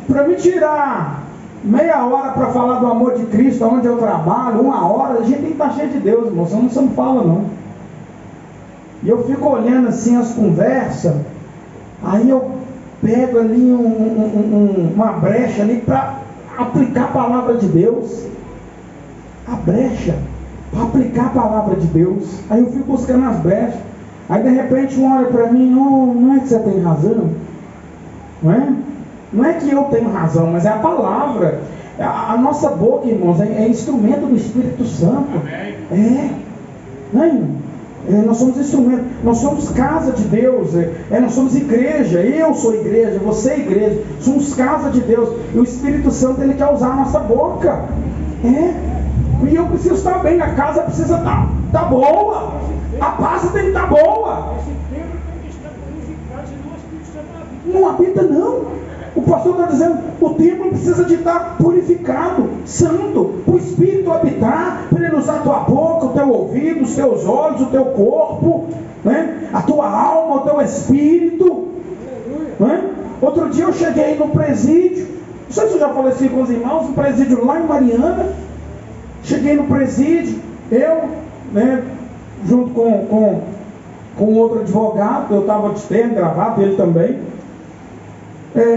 Para me tirar meia hora para falar do amor de Cristo, onde eu trabalho, 1 hora, a gente tem que estar cheio de Deus, irmão. Você não fala não. E eu fico olhando assim as conversas, aí eu pego ali uma brecha ali para aplicar a palavra de Deus. A brecha para aplicar a palavra de Deus. Aí eu fico buscando as brechas. Aí de repente um olha para mim, não é que você tem razão, não é? Não é que eu tenho razão, mas é a palavra. A nossa boca, irmãos, é instrumento do Espírito Santo. Amém. Não é, irmão? Nós somos instrumentos, nós somos casa de Deus, nós somos igreja. Eu sou igreja, você é igreja, somos casa de Deus. E o Espírito Santo, ele quer usar a nossa boca. E eu preciso estar bem, a casa precisa estar boa, a paz tem que estar boa. Esse templo tem que estar purificado, senão o Espírito Santo não habita. Não habita não. O pastor está dizendo, o templo precisa de estar purificado, santo, para o Espírito habitar, para ele usar a tua boca, o teu ouvido, os teus olhos, o teu corpo, né? A tua alma, o teu espírito. Né? Outro dia eu cheguei no presídio, não sei se eu já falei assim com os irmãos, um presídio lá em Mariana. Cheguei no presídio, eu, né, junto com outro advogado, eu estava de terno, gravado, ele também.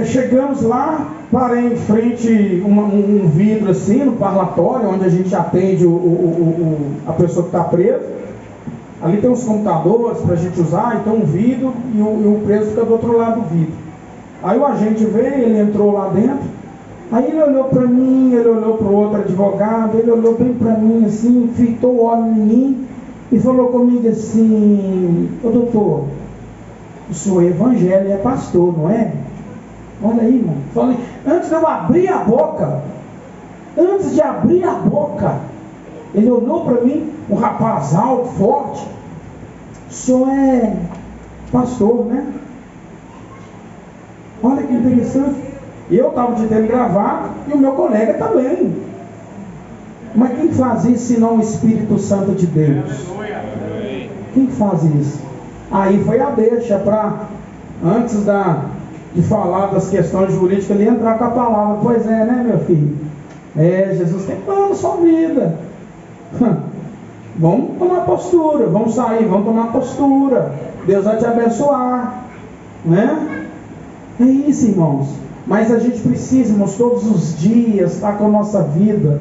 Chegamos lá, parei em frente um vidro assim, no parlatório, onde a gente atende a pessoa que está presa. Ali tem uns computadores para a gente usar, então um vidro e o preso fica do outro lado do vidro. Aí o agente veio, ele entrou lá dentro, aí ele olhou para mim, ele olhou para o outro advogado, ele olhou bem para mim assim, fitou o olho em mim e falou comigo assim: ô doutor, o senhor é evangélico e é pastor, não é? Olha aí, irmão. Falei, antes de eu abrir a boca, ele olhou para mim, um rapaz alto, forte. O senhor é pastor, né? Olha que interessante. Eu estava de terno gravado e o meu colega também. Mas quem faz isso senão o Espírito Santo de Deus? Quem faz isso? Aí foi a deixa para, antes de falar das questões jurídicas, ele entrar com a palavra. Pois é, né, meu filho? Jesus tem plano na sua vida. Vamos tomar postura, vamos sair, vamos tomar postura. Deus vai te abençoar, né? É isso, irmãos. Mas a gente precisa, irmãos, todos os dias estar com a nossa vida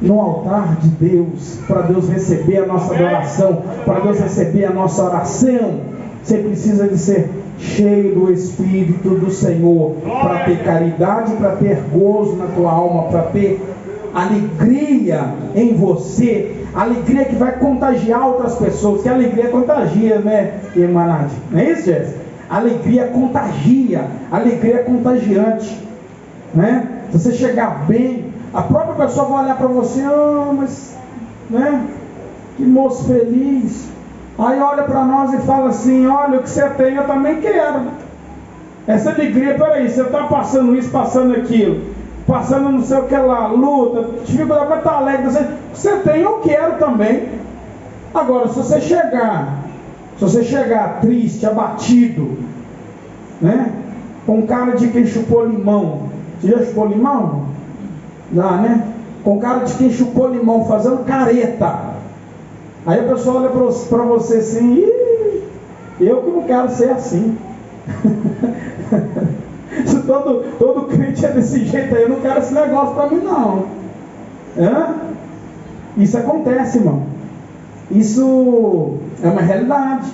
no altar de Deus, para Deus receber a nossa adoração, para Deus receber a nossa oração. Você precisa de ser cheio do Espírito do Senhor, para ter caridade, para ter gozo na tua alma, para ter alegria em você, alegria que vai contagiar outras pessoas, que a alegria contagia, né, irmã Nádia? Não é isso, Jéssica? Alegria contagia, alegria é contagiante, né? Se você chegar bem, a própria pessoa vai olhar para você, mas, né, que moço feliz. Aí olha para nós e fala assim: olha, o que você tem eu também quero. Essa alegria, peraí, você está passando isso, passando aquilo, passando não sei o que lá, luta, dificuldade, mas está alegre. Você tem, eu quero também. Agora, se você chegar triste, abatido, né, com cara de quem chupou limão. Você já chupou limão? Já, né? Com cara de quem chupou limão, fazendo careta. Aí a pessoa olha para você assim: eu que não quero ser assim. Se todo crente é desse jeito aí, eu não quero esse negócio para mim não. Isso acontece, irmão. Isso é uma realidade.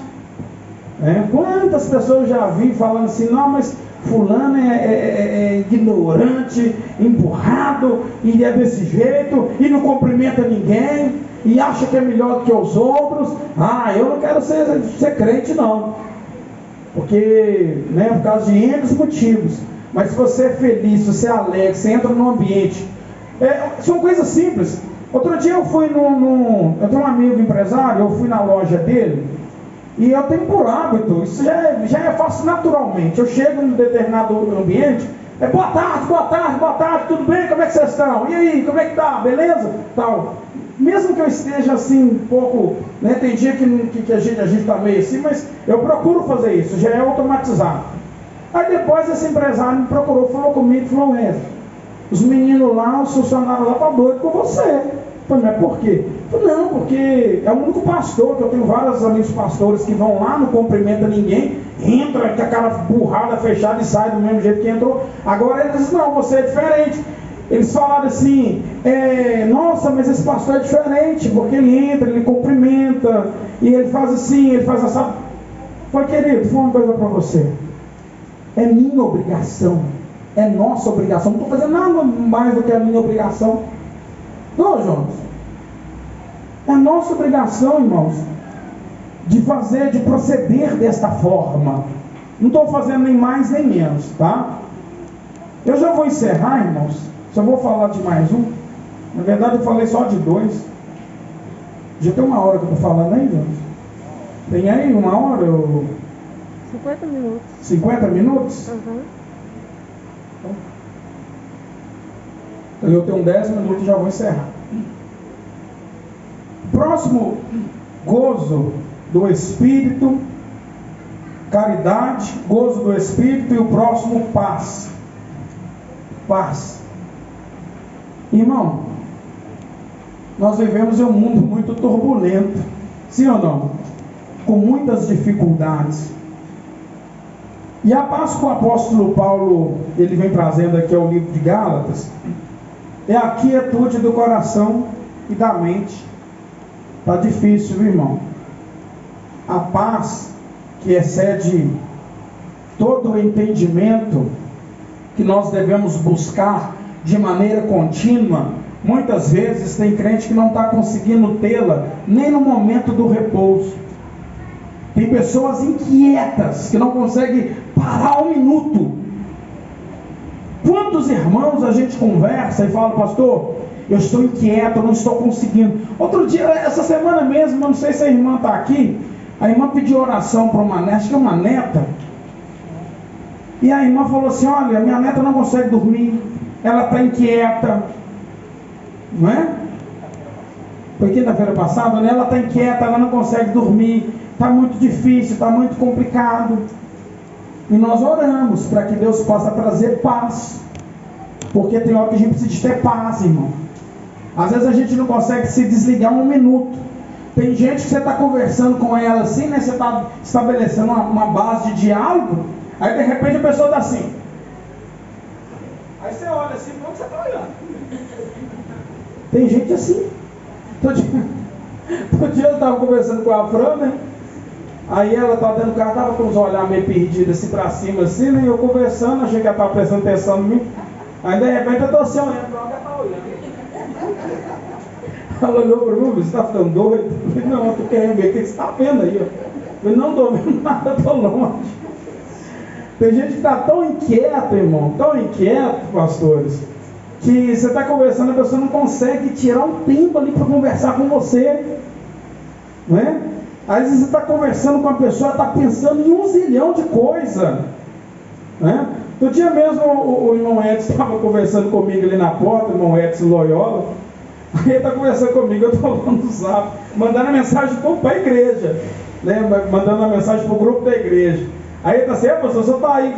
Quantas pessoas eu já vi falando assim: não, mas fulano é ignorante, emburrado, e é desse jeito, e não cumprimenta ninguém, e acha que é melhor do que os outros. Eu não quero ser crente não, porque, né, por causa de N motivos. Mas se você é feliz, se você é alegre, você entra num ambiente, são coisas simples. Outro dia eu fui eu tenho um amigo empresário, eu fui na loja dele, e eu tenho por hábito, isso já é faço naturalmente. Eu chego em um determinado ambiente, boa tarde, tudo bem? Como é que vocês estão? E aí, como é que tá? Beleza? Tal. Mesmo que eu esteja assim um pouco, né, tem dia que a gente está meio assim, mas eu procuro fazer isso, já é automatizado. Aí depois esse empresário me procurou, falou comigo, falou: os meninos lá, os funcionários lá estão doidos com você. Eu falei: mas por quê? Eu falei: não, porque é o único pastor, que eu tenho vários amigos pastores que vão lá, não cumprimentam ninguém, entra com aquela burrada fechada e sai do mesmo jeito que entrou. Agora eles dizem: não, você é diferente. Eles falaram assim: nossa, mas esse pastor é diferente, porque ele entra, ele cumprimenta, e ele faz assim, ele faz assim. Foi, querido, foi uma coisa para você. É minha obrigação, é nossa obrigação. Não estou fazendo nada mais do que a minha obrigação. Não, Jonas. É nossa obrigação, irmãos, de proceder desta forma. Não estou fazendo nem mais nem menos, tá? Eu já vou encerrar, irmãos. Só vou falar de mais um. Na verdade eu falei só de dois. Já tem uma hora que eu estou falando aí, Jonas? Tem aí uma hora? 50 minutos. 50 minutos? Uhum. Eu tenho 10 minutos e já vou encerrar. Próximo, gozo do Espírito, caridade, gozo do Espírito, e o próximo, paz. Paz. Irmão, nós vivemos em um mundo muito turbulento, sim ou não? Com muitas dificuldades. E a paz que o apóstolo Paulo ele vem trazendo aqui ao livro de Gálatas é a quietude do coração e da mente. Está difícil, viu, irmão? A paz que excede todo o entendimento que nós devemos buscar de maneira contínua, muitas vezes tem crente que não está conseguindo tê-la nem no momento do repouso. Tem pessoas inquietas que não conseguem parar um minuto. Quantos irmãos a gente conversa e fala: pastor, eu estou inquieto, eu não estou conseguindo. Outro dia, essa semana mesmo, eu não sei se a irmã está aqui, a irmã pediu oração para uma neta, acho que é uma neta, e a irmã falou assim: olha, minha neta não consegue dormir, ela está inquieta, não é? Foi quinta-feira passada, né? Ela está inquieta, ela não consegue dormir, está muito difícil, está muito complicado. E nós oramos para que Deus possa trazer paz, porque tem hora que a gente precisa de ter paz, irmão. Às vezes a gente não consegue se desligar um minuto. Tem gente que você está conversando com ela assim, né? Você está estabelecendo uma base de diálogo, aí de repente a pessoa está assim. Aí você olha assim, para onde você está olhando? Tem gente assim. Todo dia eu estava conversando com a Fran, né? Aí ela estava dentro do carro, estava com os olhares meio perdidos assim para cima, assim, né? E eu conversando, achei que ela estava prestando atenção em mim. Aí de repente eu estou assim olhando para onde ela está olhando. Ela olhou para mim: você está ficando doido? Eu falei: não, eu estou querendo ver o que você está vendo aí. Eu falei: não estou vendo nada, estou longe. Tem gente que está tão inquieto, irmão, tão inquieto, pastores, que você está conversando, a pessoa não consegue tirar um tempo ali para conversar com você, não é? Às vezes você está conversando com a pessoa, está pensando em 1 zilhão de coisas, né? No dia mesmo o irmão Edson estava conversando comigo ali na porta, o irmão Edson Loyola. Aí ele está conversando comigo, eu estou lá no zap, mandando a mensagem para a igreja, né? Mandando a mensagem para o grupo da igreja. Aí ele está assim: pastor, você está aí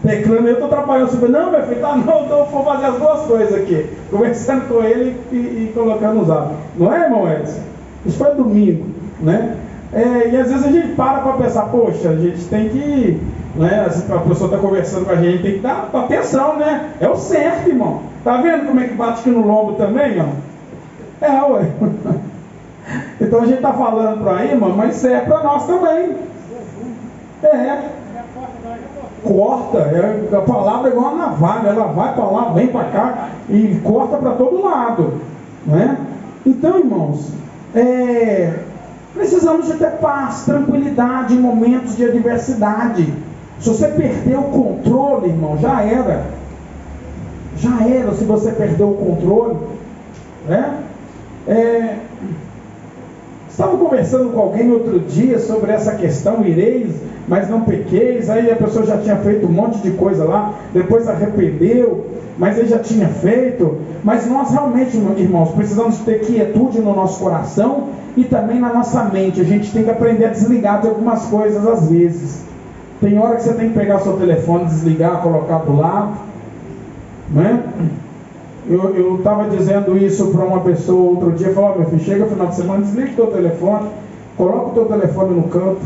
teclando, eu estou trabalhando. Eu falei: não, meu filho, tá, não, eu vou fazer as duas coisas aqui, conversando com ele e colocando no zap. Não é, irmão Edson? Isso foi domingo, né? E às vezes a gente para pensar: poxa, a gente tem que, né? A pessoa está conversando com a gente, tem que dar atenção, né? É o certo, irmão. Tá vendo como é que bate aqui no lombo também, ó? Ué. Então a gente está falando para aí, irmão, mas serve para nós também. Corta, a palavra é igual uma navalha, ela vai para lá, vem para cá e corta para todo lado, né? Então, irmãos, precisamos de ter paz, tranquilidade em momentos de adversidade. Se você perder o controle, irmão, já era. Já era se você perdeu o controle, né? Estava conversando com alguém outro dia sobre essa questão: ireis, mas não pequeis. Aí a pessoa já tinha feito um monte de coisa lá, depois arrependeu, mas ele já tinha feito. Mas nós realmente, irmãos, precisamos ter quietude no nosso coração e também na nossa mente. A gente tem que aprender a desligar de algumas coisas às vezes. Tem hora que você tem que pegar seu telefone, desligar, colocar do lado, né? Eu estava dizendo isso para uma pessoa outro dia. Falou: meu filho, chega no final de semana, desliga o teu telefone, coloca o teu telefone no canto.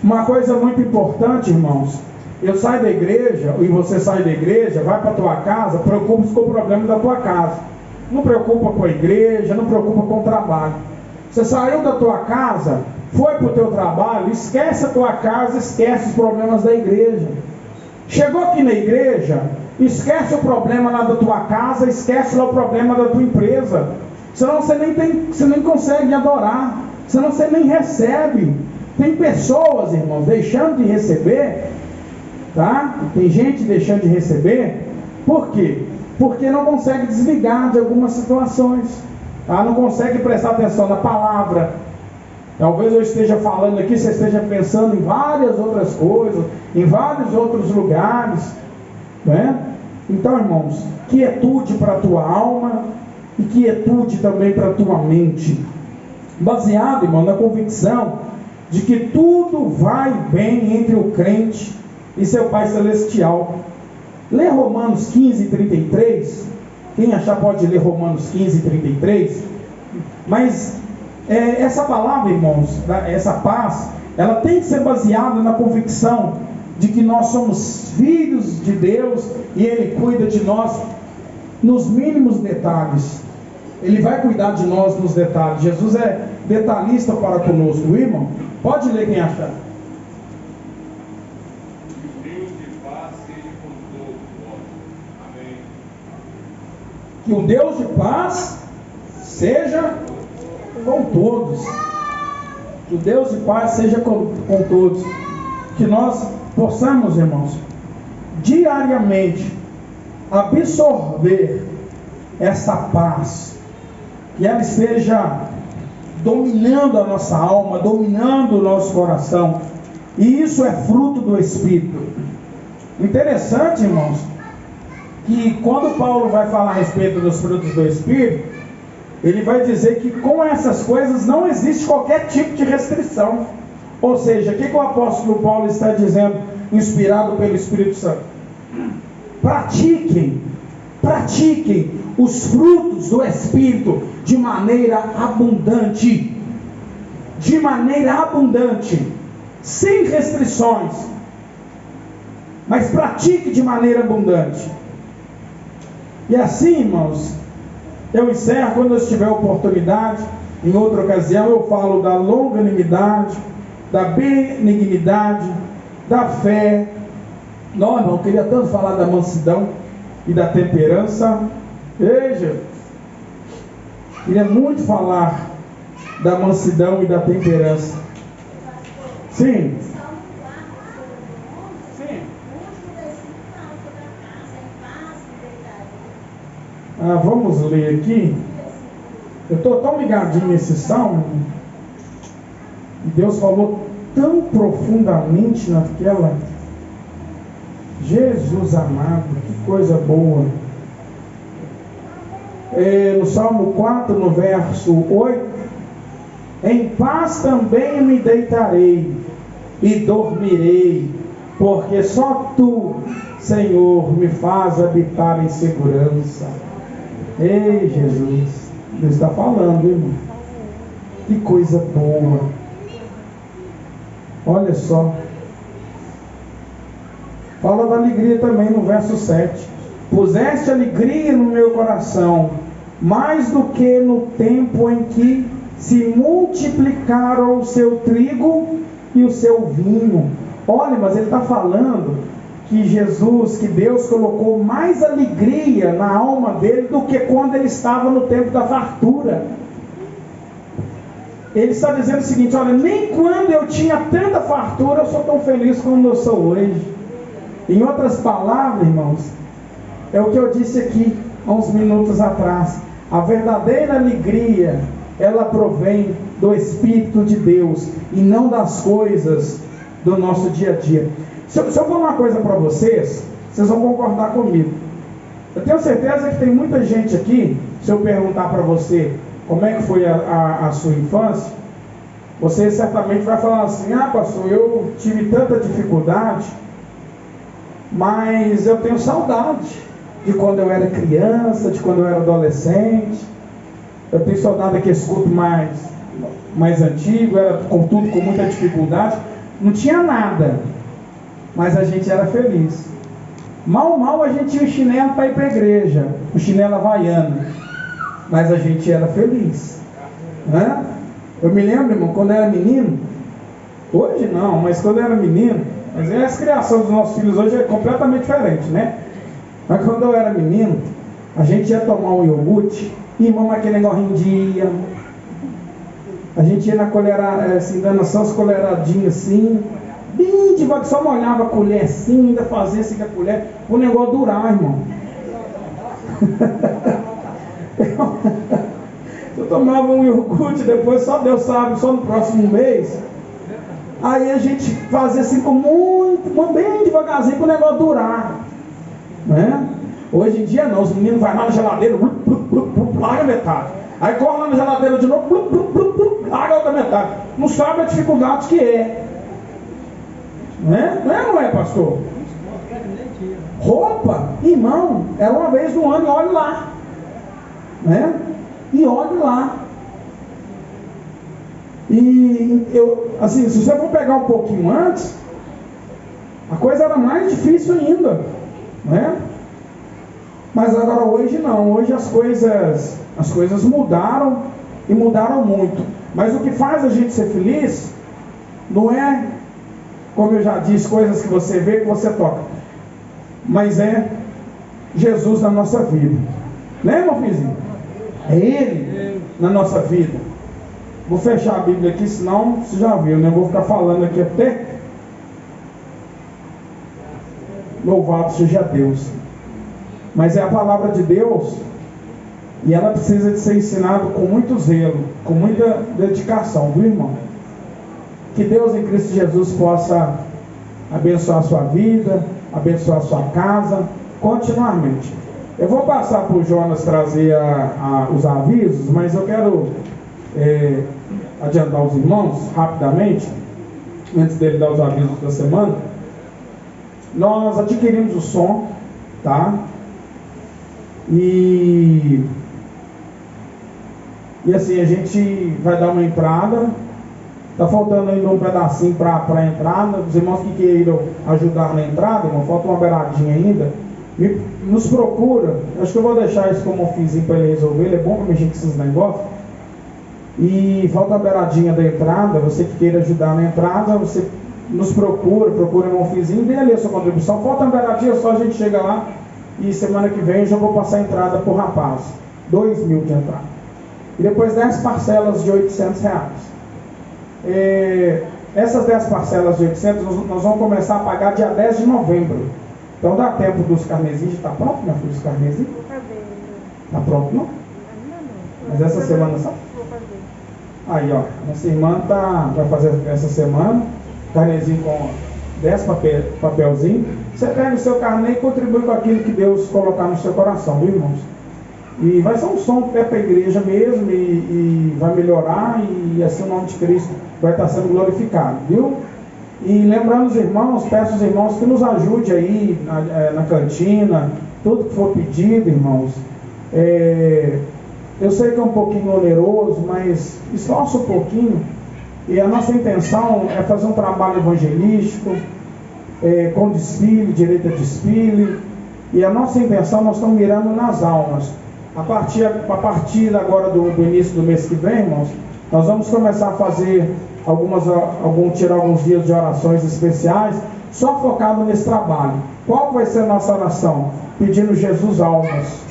Uma coisa muito importante, irmãos: eu saio da igreja, e você sai da igreja, vai para a tua casa, preocupa-se com o problema da tua casa. Não preocupa com a igreja, não preocupa com o trabalho. Você saiu da tua casa, foi para o teu trabalho, esquece a tua casa, esquece os problemas da igreja. Chegou aqui na igreja, esquece o problema lá da tua casa, esquece lá o problema da tua empresa. Senão você nem consegue adorar, senão você nem recebe. Tem pessoas, irmãos, deixando de receber, tá? Tem gente deixando de receber. Por quê? Porque não consegue desligar de algumas situações, tá? Não consegue prestar atenção na palavra. Talvez eu esteja falando aqui, você esteja pensando em várias outras coisas, em vários outros lugares, né? Então, irmãos, quietude para a tua alma e quietude também para a tua mente, baseado, irmão, na convicção de que tudo vai bem entre o crente e seu Pai Celestial. Lê Romanos 15, 33. Quem achar pode ler Romanos 15, 33. Mas essa palavra, irmãos, essa paz, ela tem que ser baseada na convicção de que nós somos filhos de Deus e Ele cuida de nós nos mínimos detalhes. Ele vai cuidar de nós nos detalhes. Jesus é detalhista para conosco, irmão. Pode ler quem achar. Que o Deus de paz seja com todos. Que o Deus de paz seja com todos. Que nós possamos, irmãos, diariamente absorver essa paz. Que ela esteja dominando a nossa alma, dominando o nosso coração. E isso é fruto do Espírito. Interessante, irmãos, que quando Paulo vai falar a respeito dos frutos do Espírito, ele vai dizer que com essas coisas não existe qualquer tipo de restrição. Ou seja, o que o apóstolo Paulo está dizendo, inspirado pelo Espírito Santo? Pratiquem os frutos do Espírito de maneira abundante, sem restrições, mas pratique de maneira abundante. E assim, irmãos, eu encerro. Quando eu tiver oportunidade, em outra ocasião, eu falo da longanimidade, da benignidade, da fé. Não, irmão, eu queria tanto falar da mansidão e da temperança. Veja, queria muito falar da mansidão e da temperança. Sim. Vamos ler aqui. Eu estou tão ligadinho nesse salmo, e Deus falou tão profundamente naquela. Jesus amado, que coisa boa. No Salmo 4, no verso 8: em paz também me deitarei e dormirei, porque só Tu, Senhor, me faz habitar em segurança. Ei, Jesus, Deus está falando, irmão. Que coisa boa. Olha só. Fala da alegria também no verso 7. Puseste alegria no meu coração, mais do que no tempo em que se multiplicaram o seu trigo e o seu vinho. Olha, mas ele está falando que Jesus, que Deus colocou mais alegria na alma dele do que quando ele estava no tempo da fartura. Ele está dizendo o seguinte: olha, nem quando eu tinha tanta fartura eu sou tão feliz como eu sou hoje. Em outras palavras, irmãos, é o que eu disse aqui há uns minutos atrás. A verdadeira alegria, ela provém do Espírito de Deus e não das coisas do nosso dia a dia. Se eu falar uma coisa para vocês, vocês vão concordar comigo. Eu tenho certeza que tem muita gente aqui, se eu perguntar para você como é que foi a sua infância, você certamente vai falar assim: pastor, eu tive tanta dificuldade, mas eu tenho saudade de quando eu era criança, de quando eu era adolescente. Eu tenho saudade daquele culto mais antigo, era contudo com muita dificuldade, não tinha nada, mas a gente era feliz. Mal a gente tinha o chinelo para ir para a igreja, o chinelo havaiano, mas a gente era feliz, né? Eu me lembro, irmão, quando eu era menino, hoje não, mas quando eu era menino, mas as criações dos nossos filhos hoje é completamente diferente, né? Mas quando eu era menino, a gente ia tomar um iogurte, e irmão, aquele negócio rendia. A gente ia na colherada, assim, dando só as colheradinhas assim, bem devagar, só molhava a colher assim, ainda fazia assim com a colher, o negócio durar, irmão. Eu tomava um iogurte, depois só Deus sabe, só no próximo mês. Aí a gente fazia assim com muito, bem devagarzinho para o negócio durar. né? Hoje em dia não, os meninos vão lá na geladeira, larga metade. Aí corre lá na geladeira de novo, larga a outra metade. Não sabe a dificuldade que é. Né? Não é, não é, pastor? Roupa, irmão, era uma vez no ano e olhe lá. Né? E olhe lá. E eu, assim, se você for pegar um pouquinho antes, a coisa era mais difícil ainda, né? Mas agora hoje não, hoje as coisas mudaram e mudaram muito. Mas o que faz a gente ser feliz não é, como eu já disse, coisas que você vê, que você toca, mas é Jesus na nossa vida, né, meu filhinho? É Ele na nossa vida. Vou fechar a Bíblia aqui, senão você já viu, né? Eu vou ficar falando aqui até louvado seja Deus. Mas é a palavra de Deus e ela precisa de ser ensinada com muito zelo, com muita dedicação, viu, irmão? Que Deus em Cristo Jesus possa abençoar a sua vida, abençoar a sua casa, continuamente. Eu vou passar para o Jonas trazer os avisos, mas eu quero adiantar os irmãos rapidamente, antes dele dar os avisos da semana. Nós adquirimos o som, tá? E assim, a gente vai dar uma entrada. Está faltando ainda um pedacinho para a entrada. Os irmãos que queiram ajudar na entrada, irmão, falta uma beiradinha ainda. Nos procura. Acho que eu vou deixar isso como um fizinho para ele resolver. Ele é bom para mexer com esses negócios. E falta uma beiradinha da entrada. Você que queira ajudar na entrada, você nos procura um fizinho, dê ali a sua contribuição. Falta uma beiradinha, só a gente chega lá. E semana que vem eu já vou passar a entrada por rapaz. 2.000 de entrada. E depois 10 parcelas de R$800. Essas 10 parcelas de 800 nós vamos começar a pagar dia 10 de novembro. Então dá tempo dos carnezinhos. Está pronto, minha filha, os carnezinhos? Está pronto, não? Mas essa semana só? Aí, ó, nossa irmã vai fazer essa semana carnezinho com 10 papelzinhos. Você pega o seu carnê e contribui com aquilo que Deus colocar no seu coração, viu, irmãos? E vai ser um som até para a igreja mesmo, e vai melhorar, e assim o nome de Cristo vai estar sendo glorificado, viu? E lembrando os irmãos, peço aos irmãos que nos ajude aí na cantina, tudo que for pedido, irmãos. Eu sei que é um pouquinho oneroso, mas esforça um pouquinho, e a nossa intenção é fazer um trabalho evangelístico, com desfile, direito a desfile, e a nossa intenção, nós estamos mirando nas almas. A partir agora do início do mês que vem, irmãos, nós vamos começar a fazer tirar alguns dias de orações especiais, só focado nesse trabalho. Qual vai ser a nossa oração? Pedindo Jesus almas.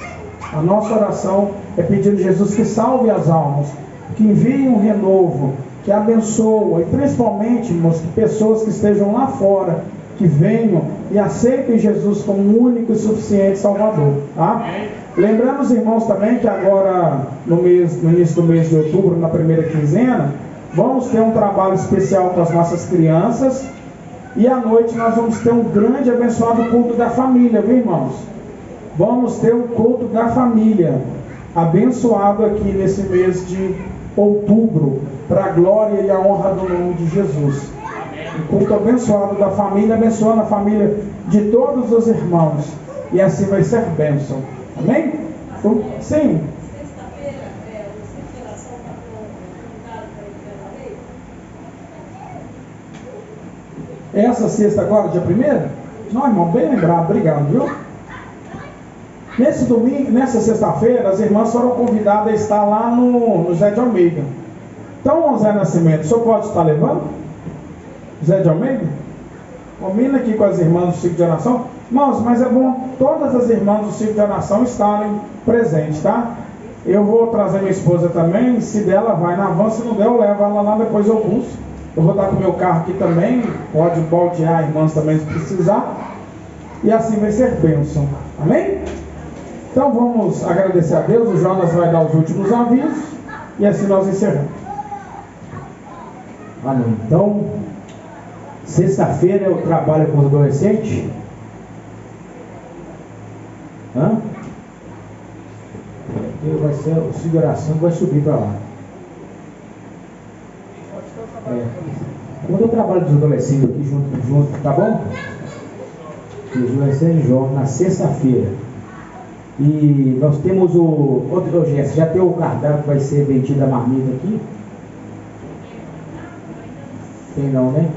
A nossa oração é pedindo Jesus que salve as almas, que envie um renovo, que abençoe, e principalmente, irmãos, que pessoas que estejam lá fora, que venham e aceitem Jesus como o único e suficiente Salvador, tá? Lembrando os irmãos também que agora, no início do mês de outubro, na primeira quinzena, vamos ter um trabalho especial com as nossas crianças, e à noite nós vamos ter um grande e abençoado culto da família, viu, irmãos? Vamos ter um culto da família, abençoado aqui nesse mês de outubro, para a glória e a honra do nome de Jesus. Um culto abençoado da família, abençoando a família de todos os irmãos, e assim vai ser bênção. Amém? Então, sim. Sexta-feira, o centro de oração está convidado para ir. Essa sexta agora, dia 1º? Não, irmão, bem lembrado, obrigado, viu? Nessa sexta-feira, as irmãs foram convidadas a estar lá no Zé de Almeida. Então, Zé Nascimento, o senhor pode estar levando? Zé de Almeida? Combina aqui com as irmãs do ciclo de oração. Irmãos, mas é bom todas as irmãs do ciclo de oração estarem presentes, tá? Eu vou trazer minha esposa também, se dela vai na van, se não der eu levo ela lá, depois eu pulso. Eu vou estar com o meu carro aqui também, pode baldear irmãs também se precisar, e assim vai ser bênção, amém? Então vamos agradecer a Deus, o Jonas vai dar os últimos avisos, e assim nós encerramos. Amém. Então, sexta-feira eu trabalho com os adolescentes. Hã? Vai ser o auxílio de oração que vai subir para lá. Quando eu trabalho com os adolescentes aqui junto, tá bom? Os adolescentes jovens na sexta-feira. E nós temos o outro gesto, já tem o cardápio que vai ser vendido a marmita aqui? Tem não, né?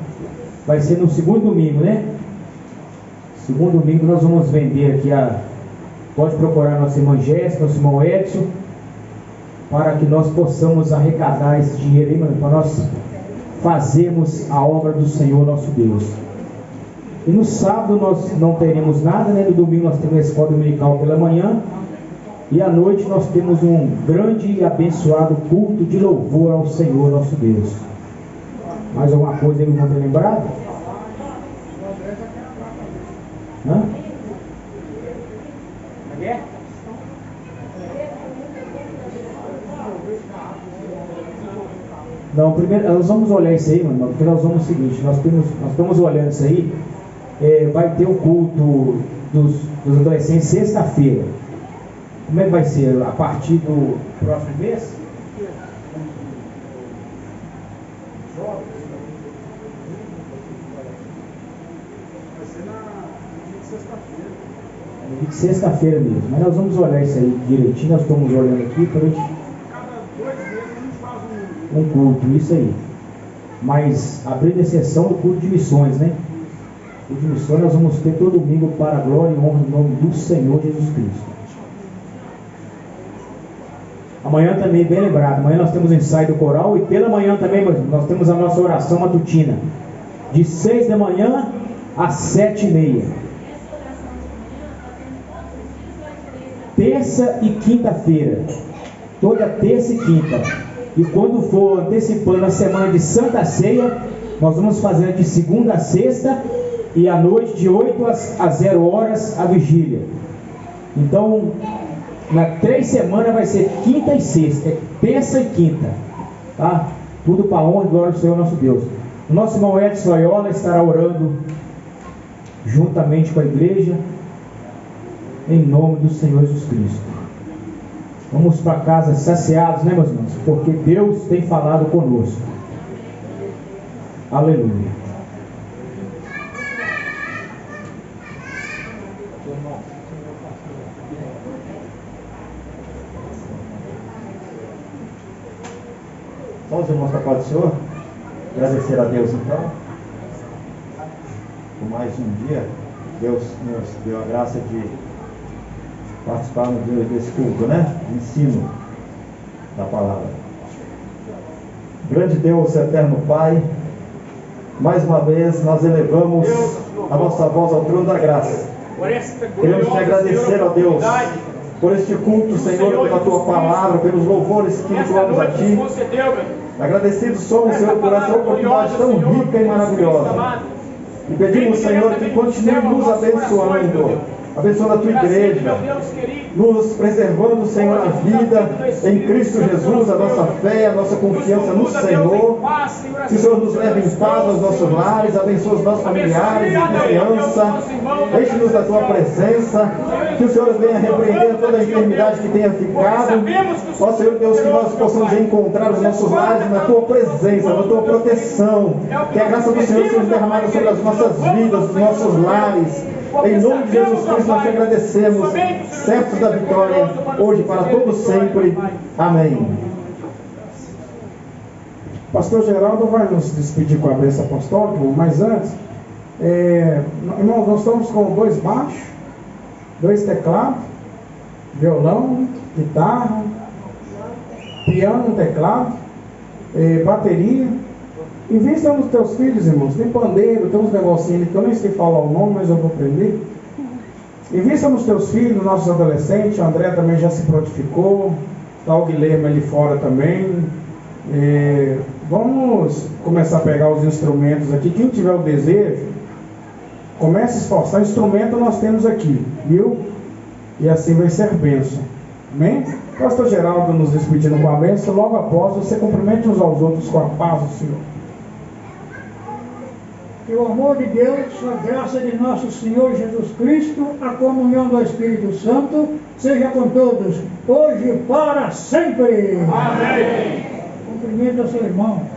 Vai ser no segundo domingo, né? Segundo domingo nós vamos vender aqui pode procurar nosso irmão Jéssica, nosso irmão Edson, para que nós possamos arrecadar esse dinheiro aí, mano, para nós fazermos a obra do Senhor nosso Deus. E no sábado nós não teremos nada, né? No domingo nós temos a escola dominical pela manhã. E à noite nós temos um grande e abençoado culto de louvor ao Senhor nosso Deus. Mais alguma coisa aí que não tem lembrado? Hã? Não, primeiro nós vamos olhar isso aí, mano, porque nós vamos o seguinte, nós estamos olhando isso aí, vai ter o culto dos adolescentes sexta-feira. Como é que vai ser? A partir do próximo mês? Vai ser no dia de sexta-feira. No dia de sexta-feira mesmo. Mas nós vamos olhar isso aí direitinho, nós estamos olhando aqui para a gente. Cada 2 meses a gente faz Um culto, isso aí. Mas abrindo exceção do culto de missões, né? O culto de missões nós vamos ter todo domingo para a glória e honra do nome do Senhor Jesus Cristo. Amanhã também, bem lembrado, amanhã nós temos o ensaio do coral e pela manhã também nós temos a nossa oração matutina. De 6 da manhã às 7h30. Terça e quinta-feira. Toda terça e quinta. E quando for antecipando a semana de Santa Ceia, nós vamos fazer de segunda a sexta e à noite de 8 a 0 horas a vigília. Então, na 3 semanas vai ser quinta e sexta, terça e quinta, tá? Tudo para honra e glória do Senhor nosso Deus. O nosso irmão Edson Loyola estará orando juntamente com a igreja, em nome do Senhor Jesus Cristo. Vamos para casa saciados, né, meus irmãos? Porque Deus tem falado conosco. Aleluia. Só os irmãos da paz do Senhor. Agradecer a Deus então por mais um dia. Deus nos deu a graça de participar desse culto, né? De ensino da palavra. Grande Deus, eterno Pai, mais uma vez nós elevamos a nossa voz ao trono da graça. Queremos te agradecer, ó Deus, por este culto, Senhor, pela tua palavra, pelos louvores que entoamos a ti. Agradecidos somos, Senhor, por essa oportunidade tão rica e maravilhosa. E pedimos, Senhor, que continue nos abençoando, abençoando a tua igreja, nos preservando, Senhor, a vida em Cristo Jesus, a nossa fé, a nossa confiança no Senhor. Que o Senhor nos leve em paz aos nossos lares, abençoe os nossos familiares e vizinhança. Enche-nos da tua presença. Que o Senhor venha repreender toda a enfermidade que tenha ficado. Ó Senhor Deus, que nós possamos encontrar os nossos lares na tua presença, na tua proteção. Que a graça do Senhor seja derramada sobre as nossas vidas, os nossos lares. Em nome de Jesus Cristo nós te agradecemos, certos da vitória, hoje para todos sempre. Amém. Pastor Geraldo vai nos despedir com a bênção apostólica, mas antes, irmãos, nós estamos com 2 baixos, 2 teclados, violão, guitarra, piano, teclado, bateria. Invista nos teus filhos, irmãos. Tem pandeiro, tem uns negocinhos ali que eu nem sei falar o nome, mas eu vou aprender. Invista nos teus filhos, nos nossos adolescentes. O André também já se prontificou. Está o Guilherme ali fora também. Vamos começar a pegar os instrumentos aqui. Quem tiver o desejo, comece a esforçar. Instrumento nós temos aqui, viu? E assim vai ser bênção. Amém? Pastor Geraldo nos despedindo com a bênção. Logo após, você cumprimente uns aos outros com a paz do Senhor. Que o amor de Deus, a graça de nosso Senhor Jesus Cristo, a comunhão do Espírito Santo, seja com todos, hoje e para sempre. Amém. Cumprimento ao seu irmão.